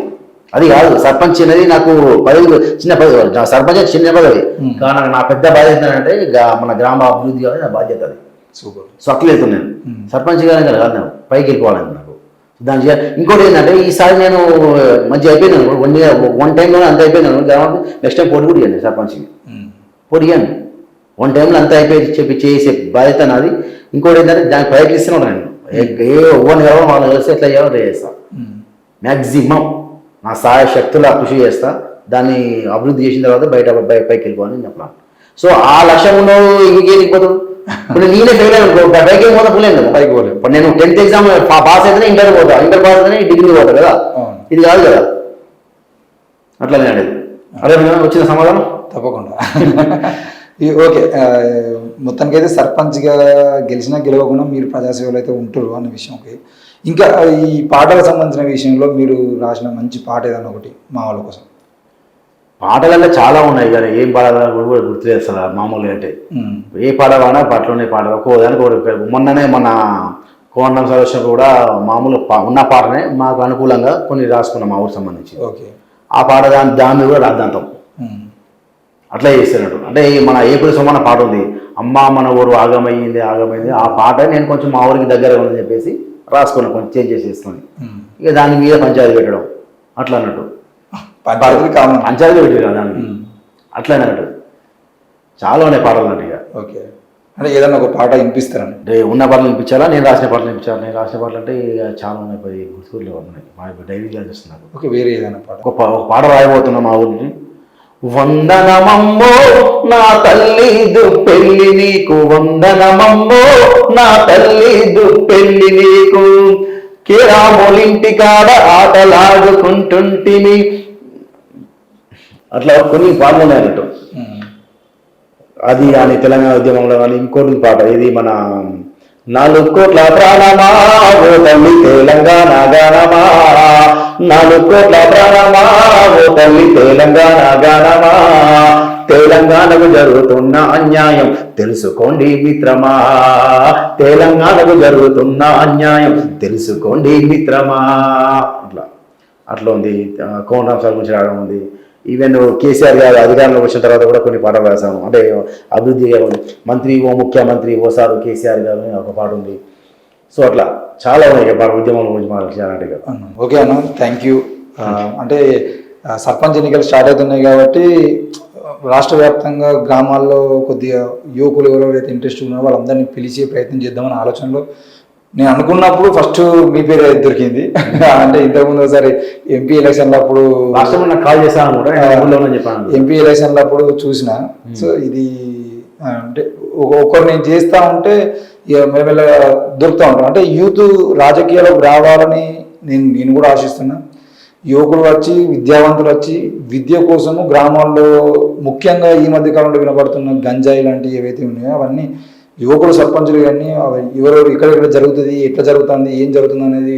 అది కాదు సర్పంచ్ అనేది నాకు చిన్న పదవి, సర్పంచ్ చిన్న పదవి కానీ నా పెద్ద బాధ్యత అంటే మన గ్రామ అభివృద్ధి కావాలి, నా బాధ్యత అది. సూపర్. సో అట్లా వెళ్తున్నాను నేను సర్పంచ్ గారి కాదు, నేను పైకి వెళ్ళిపోవాలని నాకు దాని ఇంకోటి ఏంటంటే ఈసారి నేను మంచిగా అయిపోయినాను, వన్ టైంలో అంత అయిపోయినాను. గ్రామం నెక్స్ట్ టైం పోటీ కూడా ఇవ్వండి సర్పంచ్కి, పోటీ ఇవ్వండి. వన్ టైంలో అంతా అయిపోయి చెప్పి చేసే బాధ్యత నాది. ఇంకోటి ఏంటంటే దానికి ప్రయత్నిస్తూనే ఉన్నాను నేను. ఓన్ కావాలి వాళ్ళు కలిసి ఎట్లా చేయాలో చేస్తా, మ్యాక్సిమం నా సహాయ శక్తుల కృషి చేస్తా. దాన్ని అభివృద్ధి చేసిన తర్వాత పైకి వెళ్ళిపోవాలని చెప్పాను. సో ఆ లక్ష్యం ఇంకేపోతాడు. ఇప్పుడు నేనే ఫెయిల్ అయ్యాను, పైకి పోతా పోలేను కదా, పైకి పోలేదు. ఇప్పుడు నేను 10th ఎగ్జామ్ పాస్ అయితేనే ఇంటర్ పోతా, ఇంటర్ పాస్ అయితేనే డిగ్రీ పోతా కదా, ఇది కాదు కదా. అట్లానే అనేది అదే వచ్చిన సమాధానం తప్పకుండా. ఓకే, మొత్తానికైతే సర్పంచ్గా గెలిచినా గెలవకుండా మీరు ప్రజాసేవలు అయితే ఉంటారు అన్న విషయం. ఓకే, ఇంకా ఈ పాటలకు సంబంధించిన విషయంలో మీరు రాసిన మంచి పాట ఏదన్నా ఒకటి మా వాళ్ళ కోసం. పాటలలో చాలా ఉన్నాయి కానీ ఏం పాడాలని కూడా గుర్తులేస్తా మామూలుగా. అంటే ఏ పాట పాడా పాటలోనే పాట ఒక్కోదానికి ఒక. మొన్ననే మన కోండం సదస్సు కూడా మామూలు ఉన్న పాటనే మాకు అనుకూలంగా కొన్ని రాసుకున్నాం మా ఊరికి సంబంధించి. ఓకే, ఆ పాట దాని కూడా రాద్దాంతం అట్లా చేస్తున్నట్టు. అంటే మన ఏపుడు సమాన పాట ఉంది, అమ్మ మన ఊరు ఆగమైంది ఆగమైంది. ఆ పాట నేను కొంచెం మా ఊరికి దగ్గర ఉందని చెప్పేసి రాసుకున్నాను, కొంచెం చేంజ్ చేసేసుకొని. ఇక దాని మీద పంచాయతీ పెట్టడం అట్లా అన్నట్టు. పంచాయతీ పెట్టారు కదా దానికి అట్లా అన్నట్టు. చాలా ఉన్నాయి పాటలు అన్నట్టు. ఇక ఓకే, అంటే ఏదన్నా ఒక పాట వినిపిస్తారండి. అంటే ఉన్న పాటలు వినిపించాలా, నేను రాసిన పాటలు వినిపించాలి. నేను రాసిన పాటలు అంటే ఇక చాలా ఉన్నాయి, గుర్తులు ఉన్నాయి, మా డైరీగా చేస్తున్నారు. ఓకే, వేరే ఏదైనా పాట. ఒక పాట రాయబోతున్నా మా ఊరికి. వందనమమ్మో నా తల్లి దుప్పెల్లి నీకు, వందనమమ్మో నా తల్లి దుప్పెల్లి నీకు, కిరాములింటి కాడ ఆటలాడుకుంటుంటిని. అట్లా కొన్ని పాటలు ఉన్నాయన్నట్టు. అది కానీ తెలంగాణ ఉద్యమంలో కానీ ఇంకోటి పాట ఇది మన 4 కోట్ల ప్రాణమా ఓ తల్లి తెలంగాణ గానమా, 4 కోట్ల ప్రాణమా ఓ తల్లి తెలంగాణ గానమా, తెలంగాణకు జరుగుతున్న అన్యాయం తెలుసుకోండి మిత్రమా, తెలంగాణకు జరుగుతున్న అన్యాయం తెలుసుకోండి మిత్రమా. అట్లా ఉంది. కోండం సార్ గురించి రావడం ఉంది. ఈవెన్ కేసీఆర్ గారు అధికారంలోకి వచ్చిన తర్వాత కూడా కొన్ని పాటలు రాశాను. అంటే అభివృద్ధి మంత్రి ఓ ముఖ్యమంత్రి ఓసారి కేసీఆర్ గారు ఒక పాట ఉంది. సో అట్లా చాలా ఉన్నాయి పాట ఉద్యమాల గురించి మాట్లాడాలంటే. ఓకే అన్న, థ్యాంక్ యూ. అంటే సర్పంచ్ ఎన్నికలు స్టార్ట్ అవుతున్నాయి కాబట్టి రాష్ట్ర వ్యాప్తంగా గ్రామాల్లో కొద్దిగా యువకులు ఎవరెవరైతే ఇంట్రెస్ట్ ఉన్నారో వాళ్ళందరినీ పిలిచే ప్రయత్నం చేద్దామని ఆలోచనలో నేను అనుకున్నప్పుడు ఫస్ట్ మీ పేరు దొరికింది. అంటే ఇంతకుముందు ఒకసారి ఎంపీ ఎలక్షన్ల అప్పుడు కాల్ చేశాను కూడా, చెప్పాను ఎంపీ ఎలక్షన్ల అప్పుడు చూసిన. సో ఇది అంటే ఒకరు నేను చేస్తా ఉంటే ఇక మెల్లమెల్లగా దొరుకుతూ ఉంటారు. అంటే యూత్ రాజకీయాలకు రావాలని నేను కూడా ఆశిస్తున్నా. యువకులు వచ్చి, విద్యావంతులు వచ్చి విద్య కోసము గ్రామాల్లో, ముఖ్యంగా ఈ మధ్య కాలంలో వినబడుతున్న గంజాయి లాంటివి ఏవైతే ఉన్నాయో అవన్నీ యువకులు సర్పంచులు కానీ ఎవరెవరు ఎక్కడెక్కడ జరుగుతుంది, ఎట్లా జరుగుతుంది, ఏం జరుగుతుంది అనేది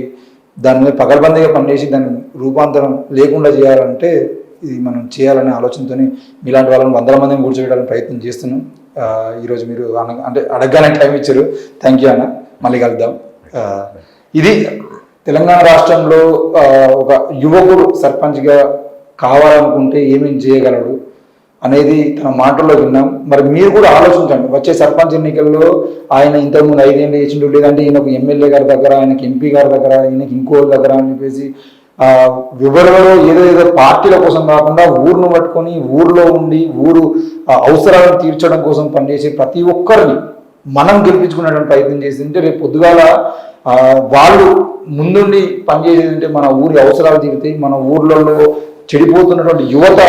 దాని మీద పకడ్బందీగా పనిచేసి దాని రూపాంతరం లేకుండా చేయాలంటే ఇది మనం చేయాలనే ఆలోచనతో మీలాంటి వాళ్ళని 100 మందిని కూర్చోబెట్టాలని ప్రయత్నం చేస్తున్నాం. ఈరోజు మీరు అంటే అడగగానే టైం ఇచ్చారు. థ్యాంక్ యూ అన్న. మళ్ళీ కలుద్దాం. ఇది తెలంగాణ రాష్ట్రంలో ఒక యువకుడు సర్పంచ్గా కావాలనుకుంటే ఏమేం చేయగలడు అనేది తన మాటల్లో విన్నాం. మరి మీరు కూడా ఆలోచించండి. వచ్చే సర్పంచ్ ఎన్నికల్లో ఆయన ఇంతకుముందు 5 ఏళ్ళు వేసిండు, లేదంటే ఈయనకు ఎమ్మెల్యే గారి దగ్గర, ఆయనకి ఎంపీ గారి దగ్గర, ఈయనకి ఇంకోళ్ళ దగ్గర అని చెప్పేసి ఎవరెవరో ఏదో పార్టీల కోసం కాకుండా ఊరును పట్టుకొని ఊర్లో ఉండి ఊరు అవసరాలను తీర్చడం కోసం పనిచేసే ప్రతి ఒక్కరిని మనం గెలిపించుకునేటువంటి ప్రయత్నం చేసిందంటే రేపు పొద్దుగాల వాళ్ళు ముందుండి పనిచేసేదంటే మన ఊరి అవసరాలు తీరుతాయి. మన ఊర్లలో చెడిపోతున్నటువంటి యువత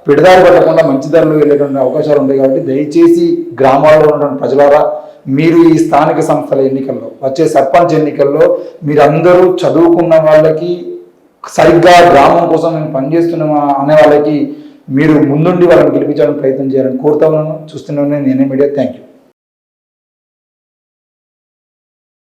పెడదారి పడకుండా మంచి దారిలో వెళ్ళేటువంటి అవకాశాలు ఉంటాయి. కాబట్టి దయచేసి గ్రామాల్లో ఉన్నటువంటి ప్రజలారా, మీరు ఈ స్థానిక సంస్థల ఎన్నికల్లో, వచ్చే సర్పంచ్ ఎన్నికల్లో మీరందరూ చదువుకున్న వాళ్ళకి, సరిగ్గా గ్రామం కోసం మేము పనిచేస్తున్నామా అనే వాళ్ళకి మీరు ముందుండి వాళ్ళని గెలిపించడానికి ప్రయత్నం చేయాలని కోరుతా ఉన్నాను. చూస్తున్నాను నేనే మీడియా. Thank you.